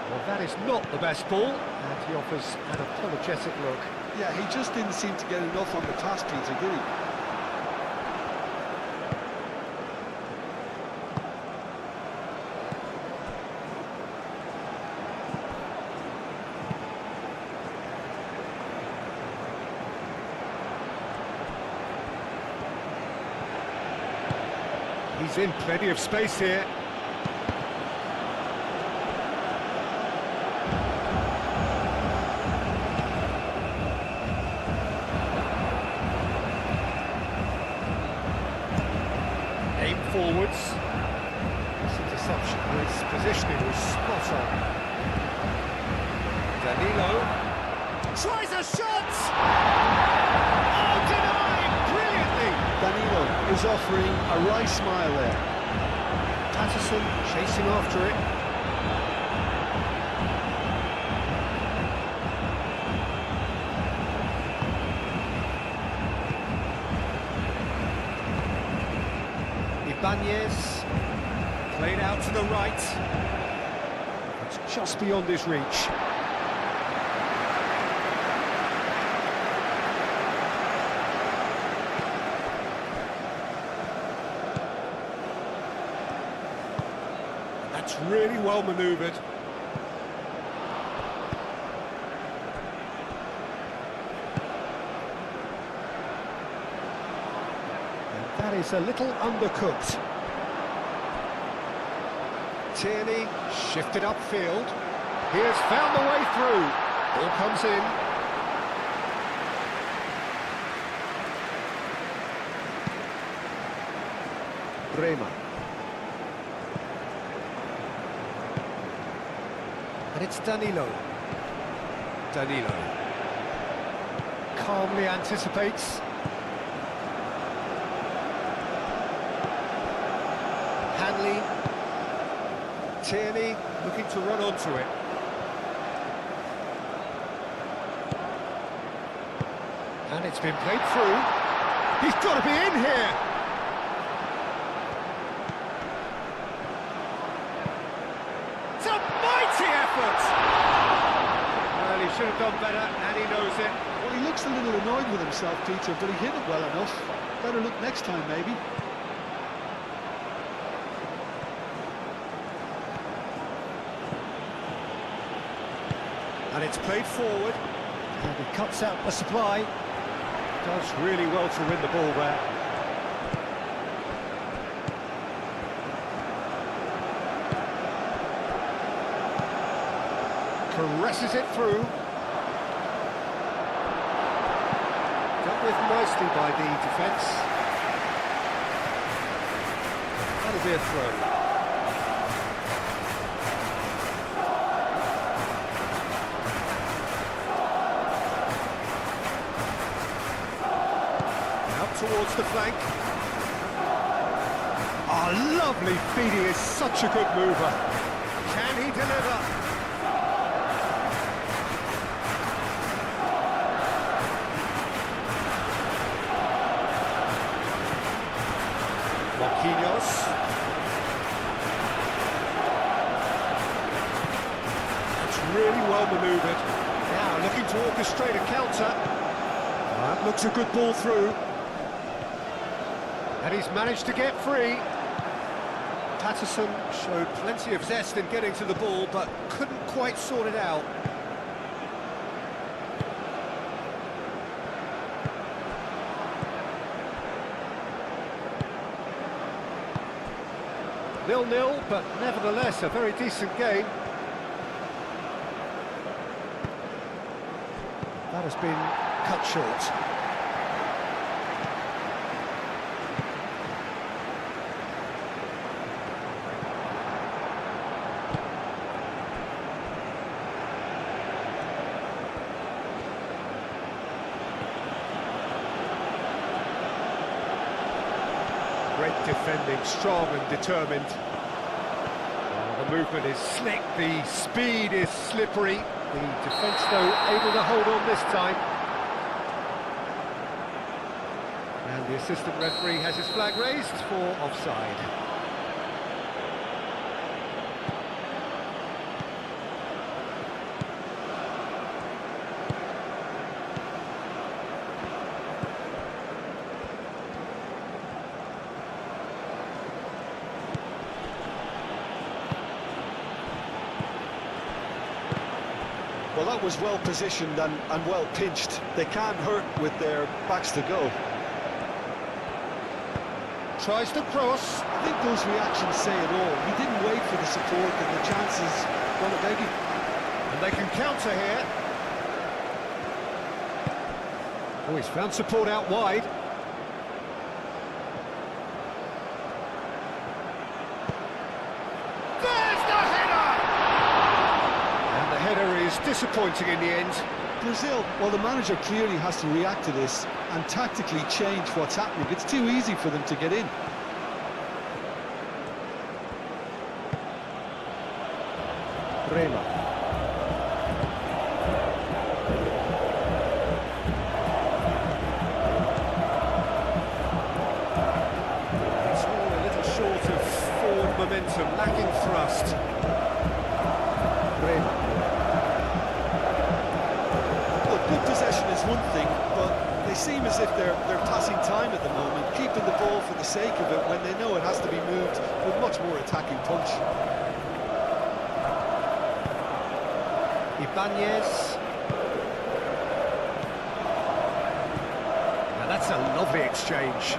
Well, that is not the best ball, and he offers an apologetic look. Yeah, he just didn't seem to get enough on the pass, Peter, did he? He's in plenty of space here. Aim forwards. This interception, his positioning was spot on. Danilo tries a shot! Oh, denied brilliantly! Danilo is offering a wry smile there. Patterson chasing after it. Ibanez played out to the right. It's just beyond his reach. That's really well manoeuvred. And that is a little undercooked. Tierney shifted upfield. He has found the way through. Ball comes in. Bremer. And it's Danilo. Danilo calmly anticipates. Hanley. Tierney looking to run onto it. And it's been played through. He's got to be in here! It's a mighty effort! Well, he should have done better, and he knows it. Well, he looks a little annoyed with himself, Peter, but he hit it well enough. Better look next time, maybe. And it's played forward. And he cuts out the supply. Does really well to win the ball there. Caresses it through. Dealt with nicely by the defence. That'll be a throw. Towards the flank. Oh, lovely feed. He is such a good mover. Can he deliver? Marquinhos. That's really well manoeuvred. Now looking to orchestrate a counter. That looks a good ball through. And he's managed to get free. Patterson showed plenty of zest in getting to the ball, but couldn't quite sort it out. Nil-nil, but nevertheless a very decent game. That has been cut short. Great defending, strong and determined. The movement is slick, the speed is slippery. The defence, though, able to hold on this time. And the assistant referee has his flag raised for offside. Well, that was well positioned and well pinched. They can't hurt with their backs to goal. Tries to cross. I think those reactions say it all. He didn't wait for the support and the chances gone begging. And they can counter here. Oh, he's found support out wide. There's the header! And the header is disappointing in the end. Brazil, well, the manager clearly has to react to this and tactically change what's happening. It's too easy for them to get in. Rema. It's all a little short of forward momentum, lacking thrust. Rema. Good possession is one thing, but they seem as if they're passing time at the moment, keeping the ball for the sake of it when they know it has to be moved with much more attacking punch. Ibanez. Now that's a lovely exchange.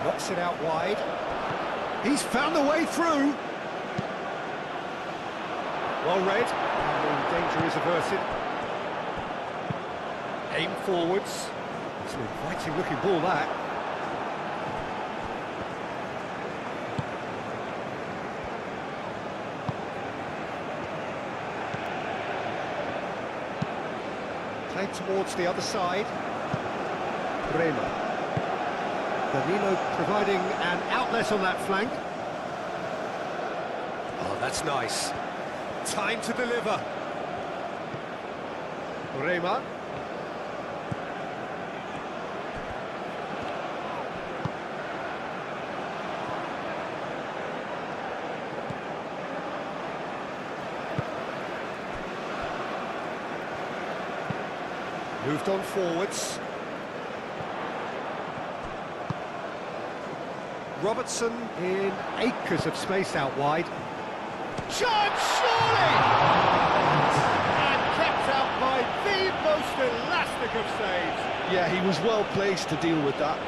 Knocks it out wide. He's found the way through. Well read, and the danger is averted. Aim forwards. It's an inviting looking ball, that. Played towards the other side. Rema. Danilo providing an outlet on that flank. Oh, that's nice. Time to deliver. Rema. Moved on forwards. Robertson in acres of space out wide. Chance, surely! And kept out by the most elastic of saves. Yeah, he was well placed to deal with that.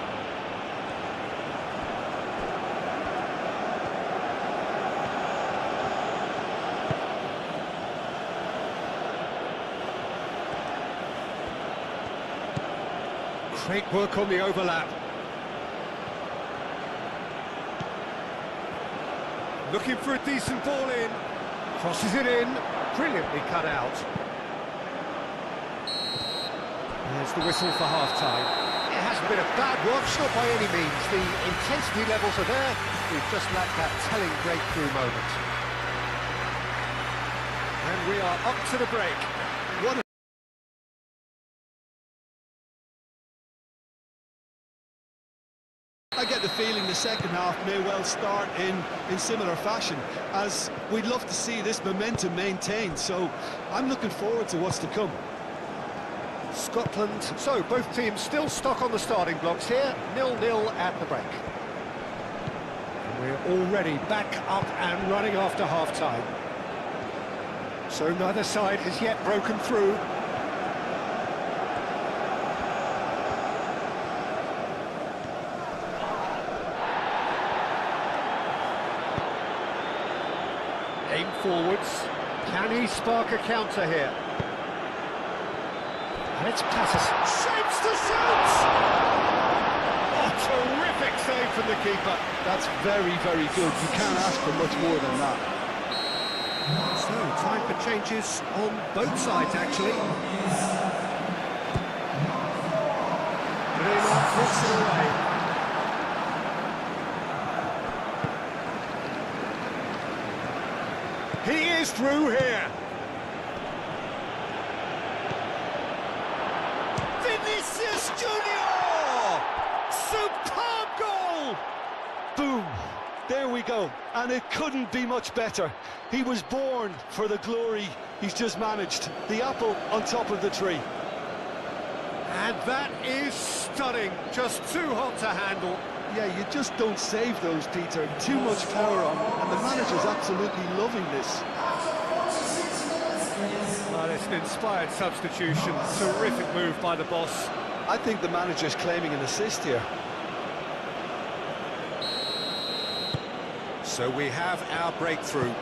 Great work on the overlap. Looking for a decent ball in. Crosses it in. Brilliantly cut out. There's the whistle for half-time. It hasn't been a bad watch, not by any means. The intensity levels are there. We've just lacked that telling breakthrough moment. And we are up to the break. What a I get the feeling the second half may well start in similar fashion, as we'd love to see this momentum maintained, so I'm looking forward to what's to come. Scotland, so both teams still stuck on the starting blocks here, 0-0 at the break. And we're already back up and running after half-time. So neither side has yet broken through. Aim forwards. Can he spark a counter here? And it's Patterson. Shapes to shoot! Oh, terrific save from the keeper. That's very, very good. You can't ask for much more than that. So, time for changes on both sides, actually. Rema knocks it away. He is through here. Vinicius Junior! Superb goal! Boom! There we go, and it couldn't be much better. He was born for the glory he's just managed. The apple on top of the tree. And that is stunning, just too hot to handle. Yeah, you just don't save those, Peter. Too much power on them, and the manager's absolutely loving this. Well, it's an inspired substitution. Terrific move by the boss. I think the manager's claiming an assist here. So we have our breakthrough.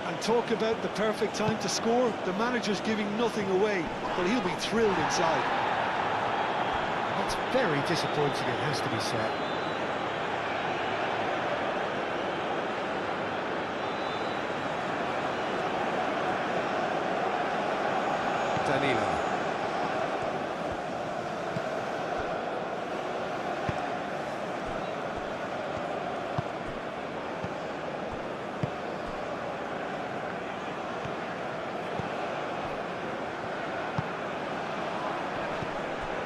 And talk about the perfect time to score. The manager's giving nothing away, but he'll be thrilled inside. That's very disappointing, it has to be said. Danilo.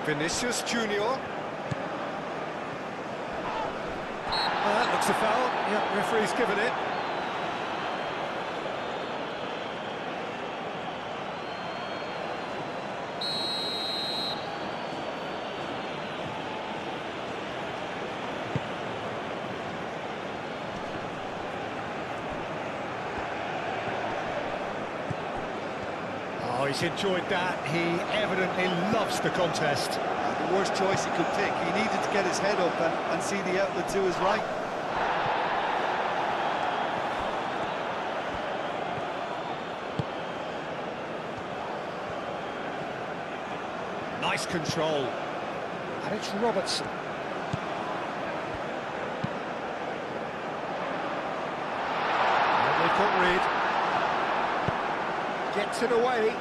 Vinicius Junior. That looks a foul. Yep, referee's given it. Oh, he's enjoyed that. He evidently loves the contest. The worst choice he could pick. He needed to get his head up and see the outlet to his right. Nice control. And it's Robertson. And they've got Reed. Gets it away.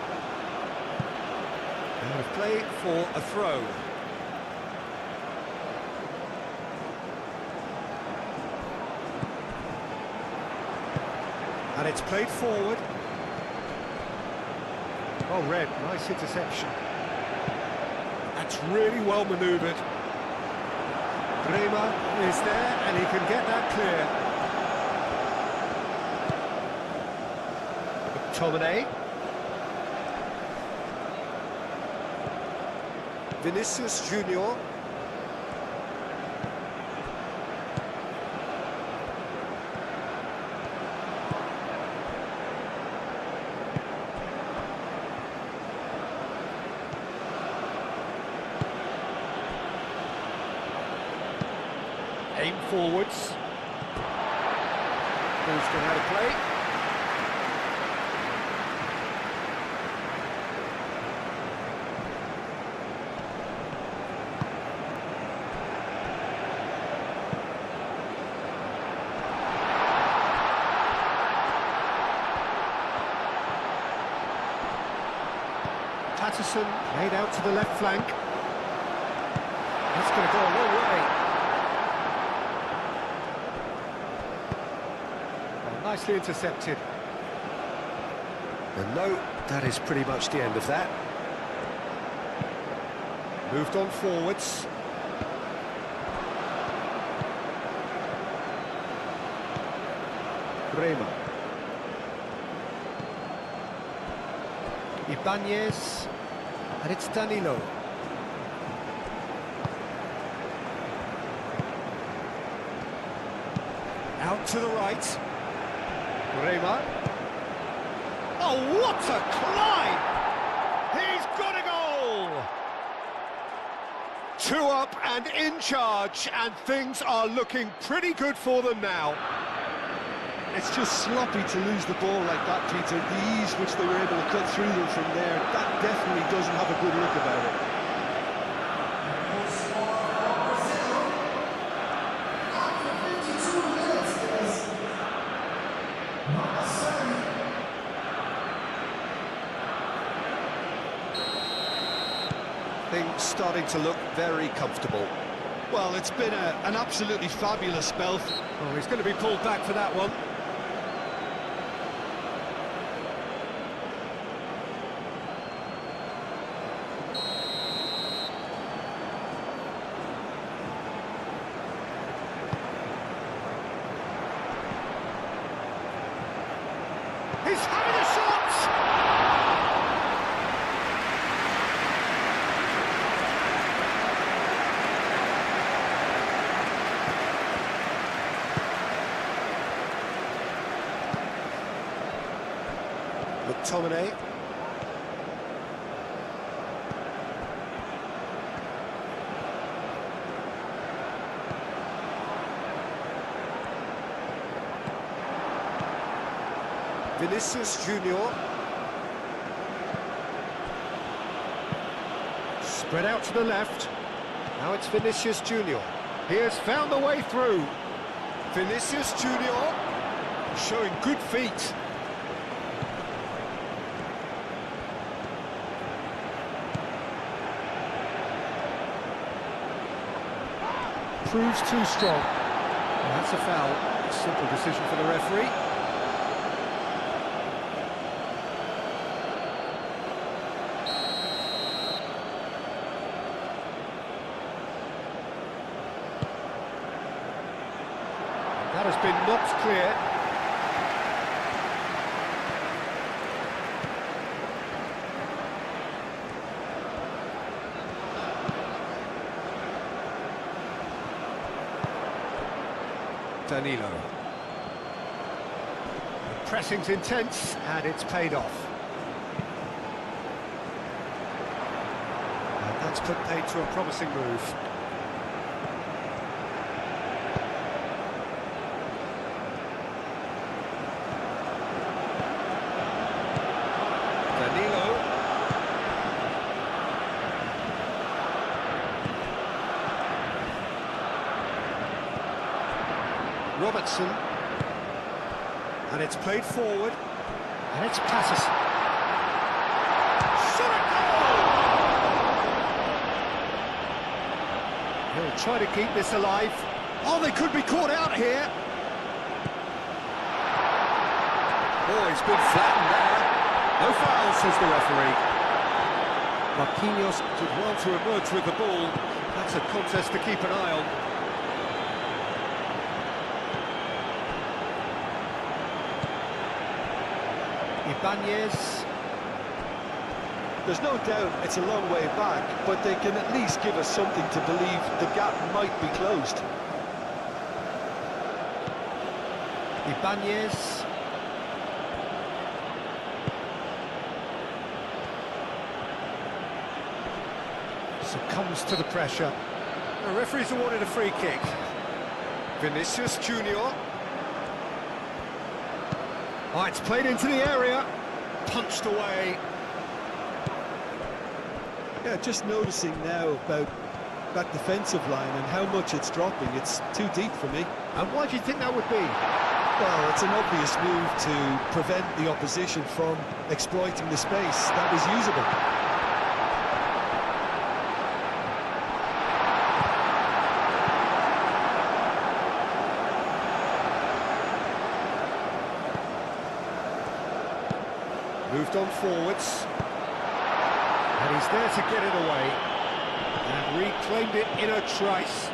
Out of play for a throw. And it's played forward. Oh, Red, nice interception. That's really well manoeuvred. Bremer is there, and he can get that clear. McTominay. Vinicius Junior. Aim forwards. Who's going to play? Patterson laid out to the left flank. That's going to go a long way. Well, nicely intercepted. And no, that is pretty much the end of that. Moved on forwards. Bremer. Ibanez, and it's Danilo. Out to the right. Bremer. Oh, what a climb! He's got a goal! 2 up and in charge, and things are looking pretty good for them now. It's just sloppy to lose the ball like that, Peter. The ease which they were able to cut through them from there, that definitely doesn't have a good look about it. Things starting to look very comfortable. Well, it's been an absolutely fabulous spell. Oh, he's going to be pulled back for that one. He's having a shot! McTominay. Vinicius Junior. Spread out to the left. Now it's Vinicius Junior. He has found the way through. Vinicius Junior showing good feet. Proves too strong. And that's a foul. Simple decision for the referee. That has been knocked clear. Danilo. The pressing's intense, and it's paid off. And that's put paid to a promising move. Danilo. Robertson, and it's played forward, and it's Patterson. Shot a goal! He'll try to keep this alive. Oh, they could be caught out here. Oh, he's been flattened there. No foul, says the referee. Marquinhos did well to emerge with the ball. That's a contest to keep an eye on. Ibanez. There's no doubt it's a long way back, but they can at least give us something to believe the gap might be closed. Ibanez. Succumbs to the pressure. The referee's awarded a free kick. Vinicius Junior. Oh, it's played into the area, punched away. Yeah, just noticing now about that defensive line and how much it's dropping. It's too deep for me. And why do you think that would be? Well, it's an obvious move to prevent the opposition from exploiting the space that was usable. Moved on forwards, and he's there to get it away, and reclaimed it in a trice.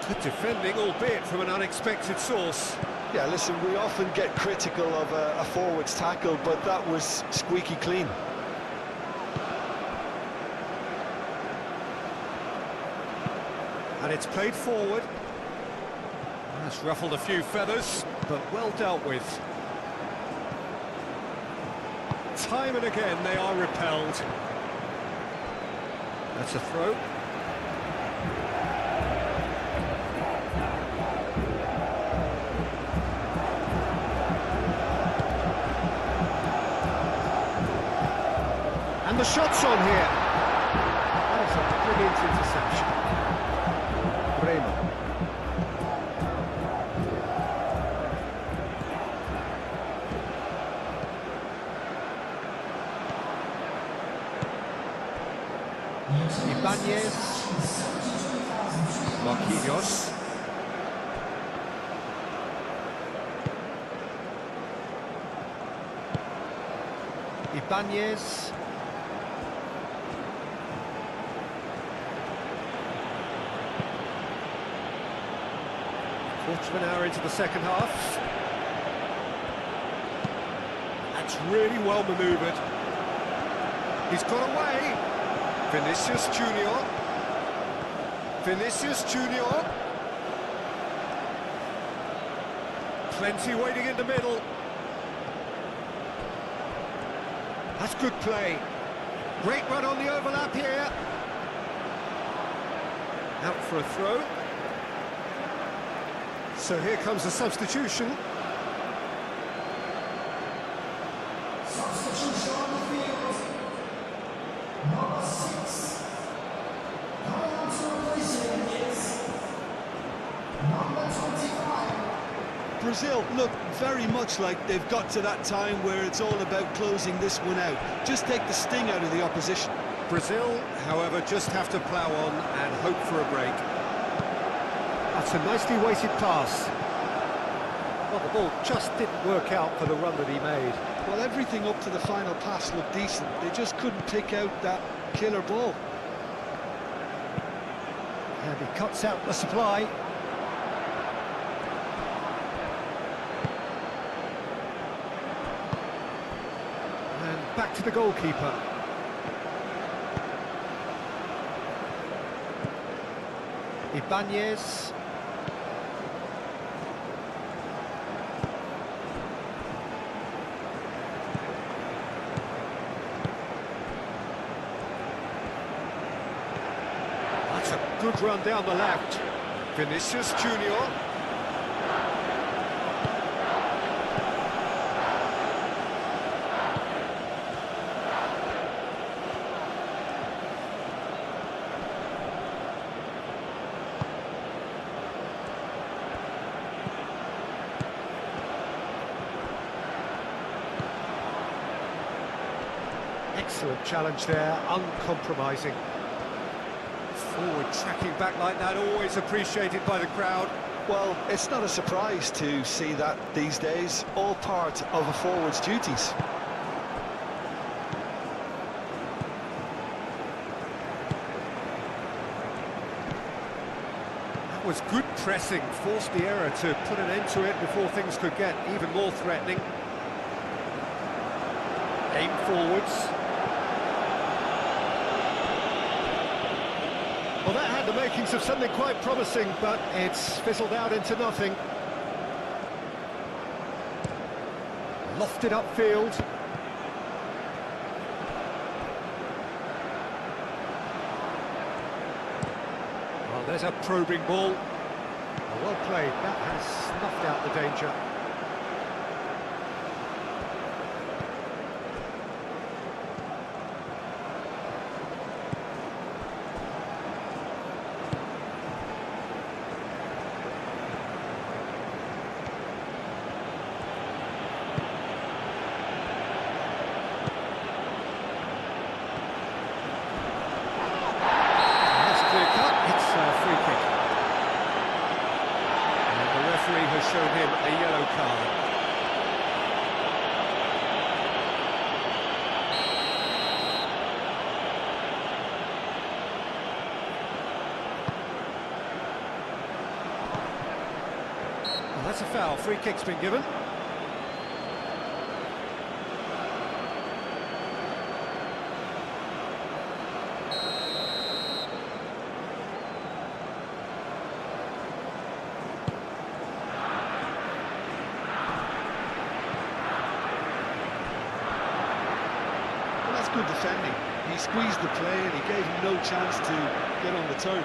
Good defending, albeit from an unexpected source. Yeah, listen, we often get critical of a forward's tackle, but that was squeaky clean. And it's played forward. That's ruffled a few feathers, but well dealt with. Time and again they are repelled. That's a throw. And the shot's on here. That is a brilliant interception. Bremer. Ibanez. Marquinhos. Ibanez. Quarter of an hour into the second half. It's really well manoeuvred. He's got away. Vinicius Junior. Vinicius Junior. Plenty waiting in the middle. That's good play. Great run on the overlap here. Out for a throw. So here comes the substitution. Substitution on the field. Number 6. Coming on to replace him is number 25. Brazil look very much like they've got to that time where it's all about closing this one out. Just take the sting out of the opposition. Brazil, however, just have to plough on and hope for a break. That's a nicely weighted pass. Well, the ball just didn't work out for the run that he made. Well, everything up to the final pass looked decent. They just couldn't pick out that killer ball. And he cuts out the supply. And back to the goalkeeper. Ibanez. That's a good run down the left. Vinicius Junior. Excellent challenge there, uncompromising. Forward tracking back like that, always appreciated by the crowd. Well, it's not a surprise to see that these days, all part of a forward's duties. That was good pressing, forced the error to put an end to it before things could get even more threatening. Aim forwards. Well, that had the makings of something quite promising, but it's fizzled out into nothing. Lofted upfield. Well, there's a probing ball. Well played, that has snuffed out the danger. Has shown him a yellow card. Well, that's a foul. Free kick's been given. Good defending. He squeezed the play and he gave him no chance to get on the turn.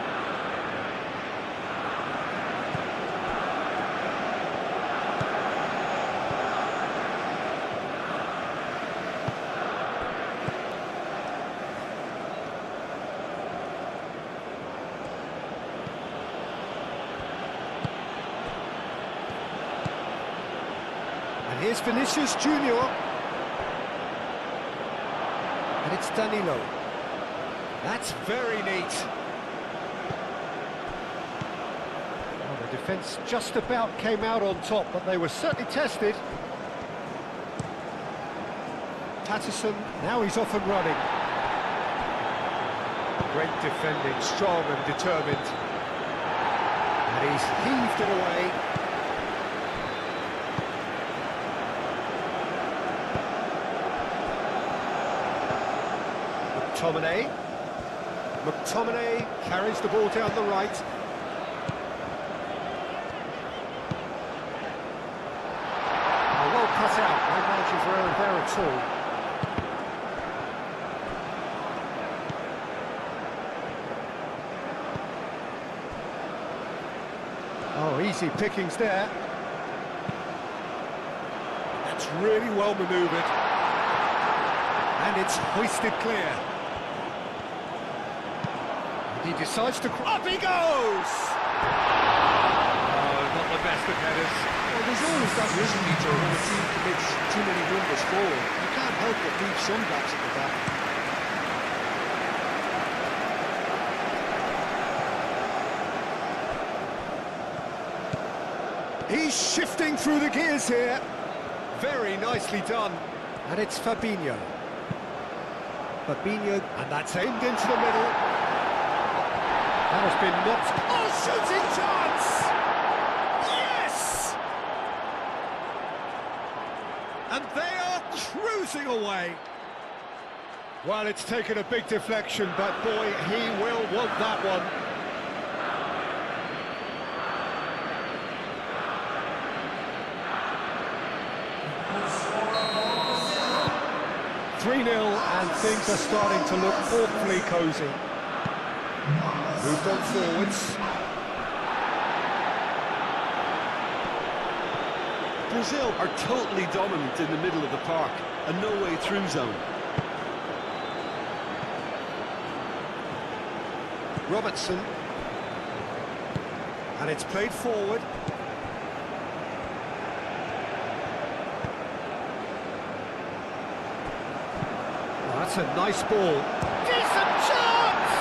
And here's Vinicius Junior. And it's Danilo. That's very neat. Well, the defence just about came out on top, but they were certainly tested. Patterson, now he's off and running. Great defending, strong and determined. And he's heaved it away. McTominay. McTominay carries the ball down the right. Oh, well cut out, no margin for error there at all. Oh, easy pickings there. That's really well manoeuvred. And it's hoisted clear. He decides to... Up he goes! Oh, not the best of headers. Well, there's always that risk, Peter, when a team commits too many blunders forward. You can't help but leave some gaps at the back. He's shifting through the gears here. Very nicely done. And it's Fabinho. Fabinho, and that's aimed into the middle. That has been knocked. Oh, shooting chance! Yes! And they are cruising away. Well, it's taken a big deflection, but boy, he will want that one. 3-0, and things are starting to look awfully cosy. Moved on forwards. Brazil are totally dominant in the middle of the park, a no-way through zone. Robertson. And it's played forward. Oh, that's a nice ball. Decent chance!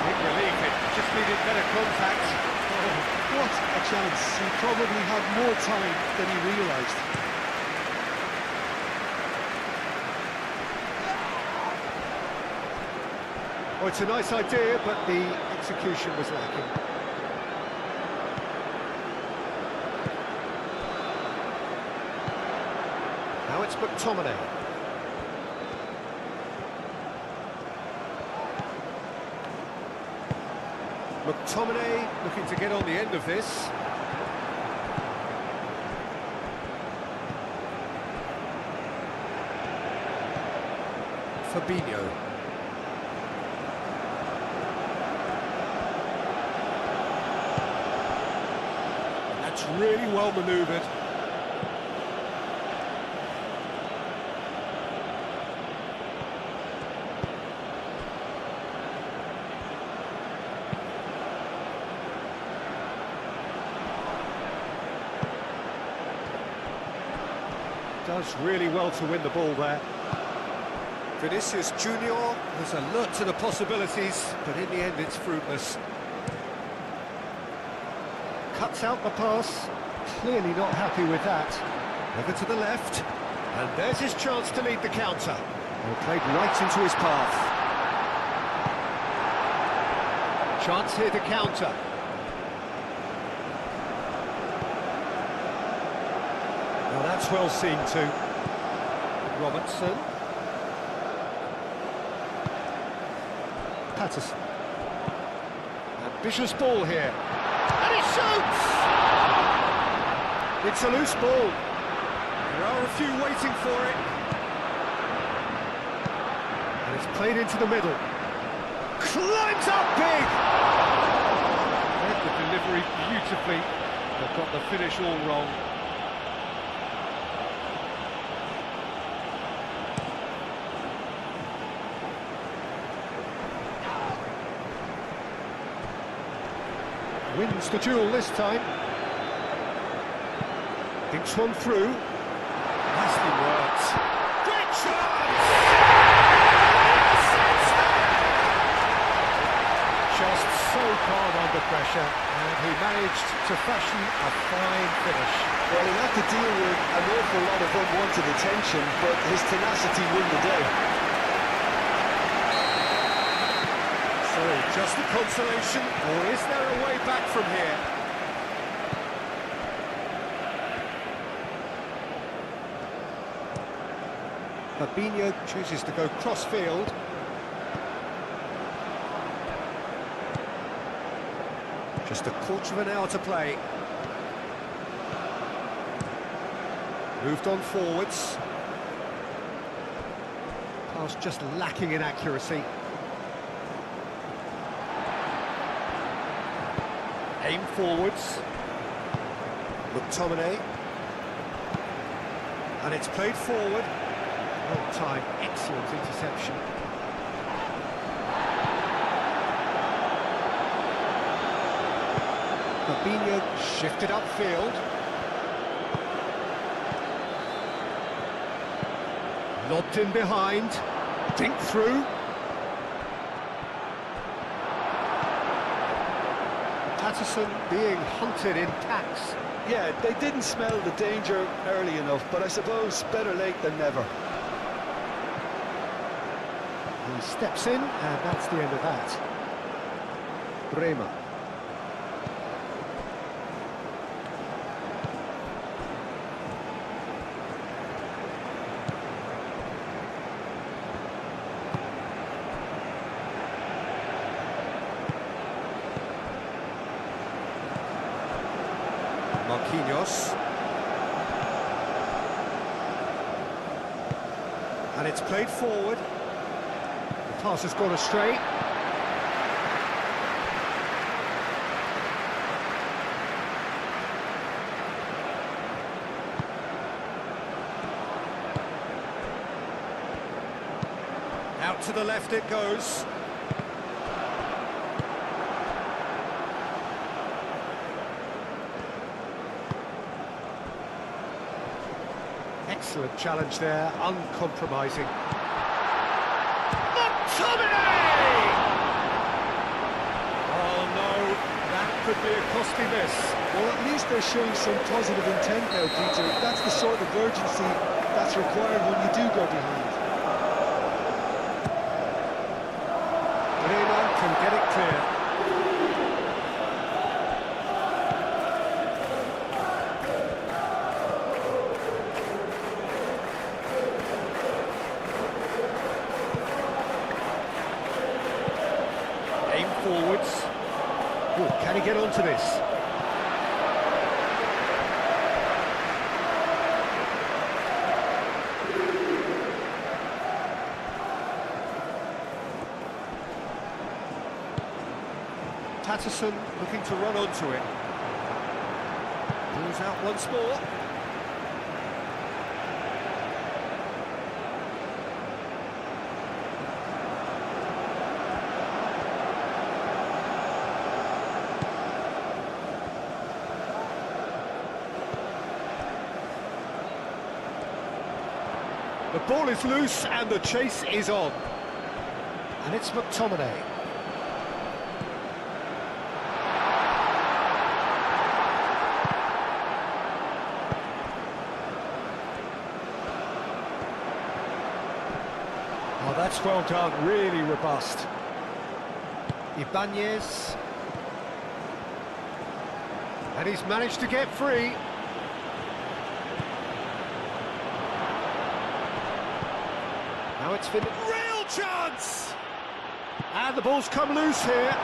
Big relief, it just needed better contact. Oh, what a chance. He probably had more time than he realised. Oh, it's a nice idea, but the execution was lacking. Now it's McTominay. McTominay looking to get on the end of this. Fabinho. That's really well manoeuvred. Does really well to win the ball there. Vinicius Junior was alert to the possibilities, but in the end it's fruitless. Cuts out the pass, clearly not happy with that. Over to the left, and there's his chance to lead the counter. Well, played right into his path. Chance here to counter. Well, that's well seen too. Robertson. Patterson. Ambitious ball here. And he shoots! It's a loose ball. There are a few waiting for it. And it's played into the middle. Climbs up big! Read the delivery beautifully, but got the finish all wrong. Wins the duel this time. Thinks one through. Nicely worked. Great chance! Just so calm under pressure, and he managed to fashion a fine finish. Well, he had to deal with an awful lot of unwanted attention, but his tenacity won the day. So, just a consolation, or is there a way back from here? Fabinho chooses to go cross-field. Just a quarter of an hour to play. Moved on forwards. Pass just lacking in accuracy. Aim forwards. McTominay. And it's played forward. Well time, excellent interception. Fabinho shifted upfield. Lobbed in behind. Dinked through. Patterson being hunted in packs. Yeah, they didn't smell the danger early enough, but I suppose better late than never. He steps in, and that's the end of that. Bremer. Marquinhos. And it's played forward. The pass has gone astray. Out to the left it goes. Excellent challenge there, uncompromising. McTominay! Oh no, that could be a costly miss. Well, at least they're showing some positive intent now, Peter. That's the sort of urgency that's required when you do go behind. Bremer can get it clear. Forwards. Oh, can he get onto this? Patterson looking to run onto it. Pulls out once more. The ball is loose and the chase is on. And it's McTominay. Oh, that's well done, really robust. Ibanez. And he's managed to get free. Now it's been real chance! And the ball's come loose here.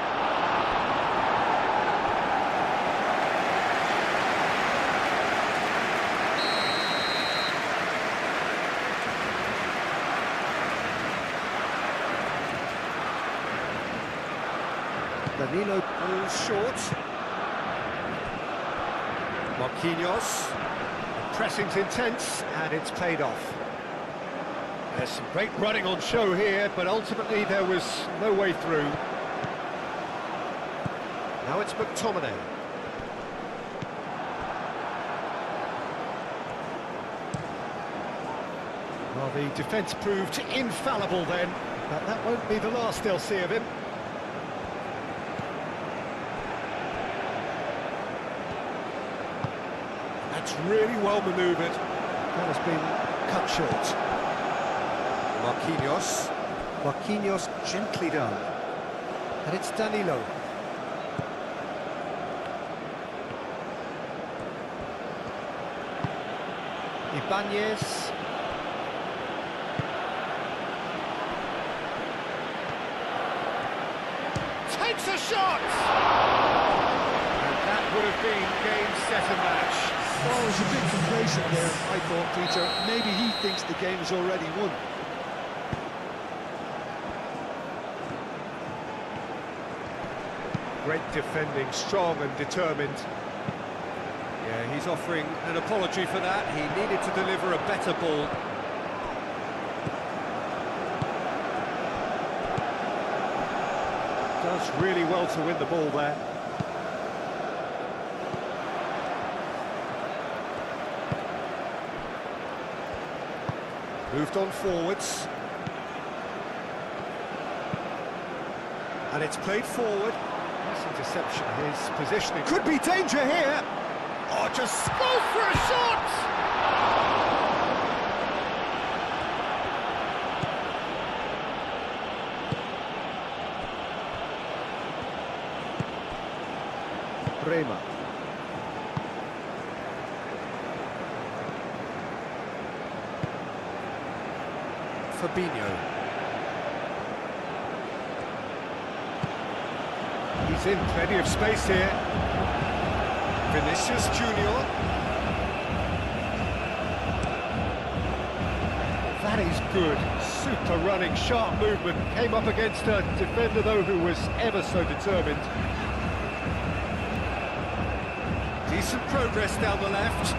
Danilo pulls short. Marquinhos. The pressing's intense and it's paid off. There's some great running on show here, but ultimately there was no way through. Now it's McTominay. Well, the defence proved infallible then, but that won't be the last they'll see of him. That's really well manoeuvred. That has been cut short. Marquinhos. Marquinhos gently done. And it's Danilo. Ibanez. Takes a shot! And that would have been game, set and match. Oh, he's a bit complacent there, I thought, Peter. Maybe he thinks the game is already won. Great defending, strong and determined. Yeah, he's offering an apology for that. He needed to deliver a better ball. Does really well to win the ball there. Moved on forwards. And it's played forward. Nice interception, his positioning. Could be danger here! Oh, just go for a shot! Bremer. Fabinho. He's in plenty of space here. Vinicius Junior. That is good. Super running, sharp movement. Came up against a defender, though, who was ever so determined. Decent progress down the left.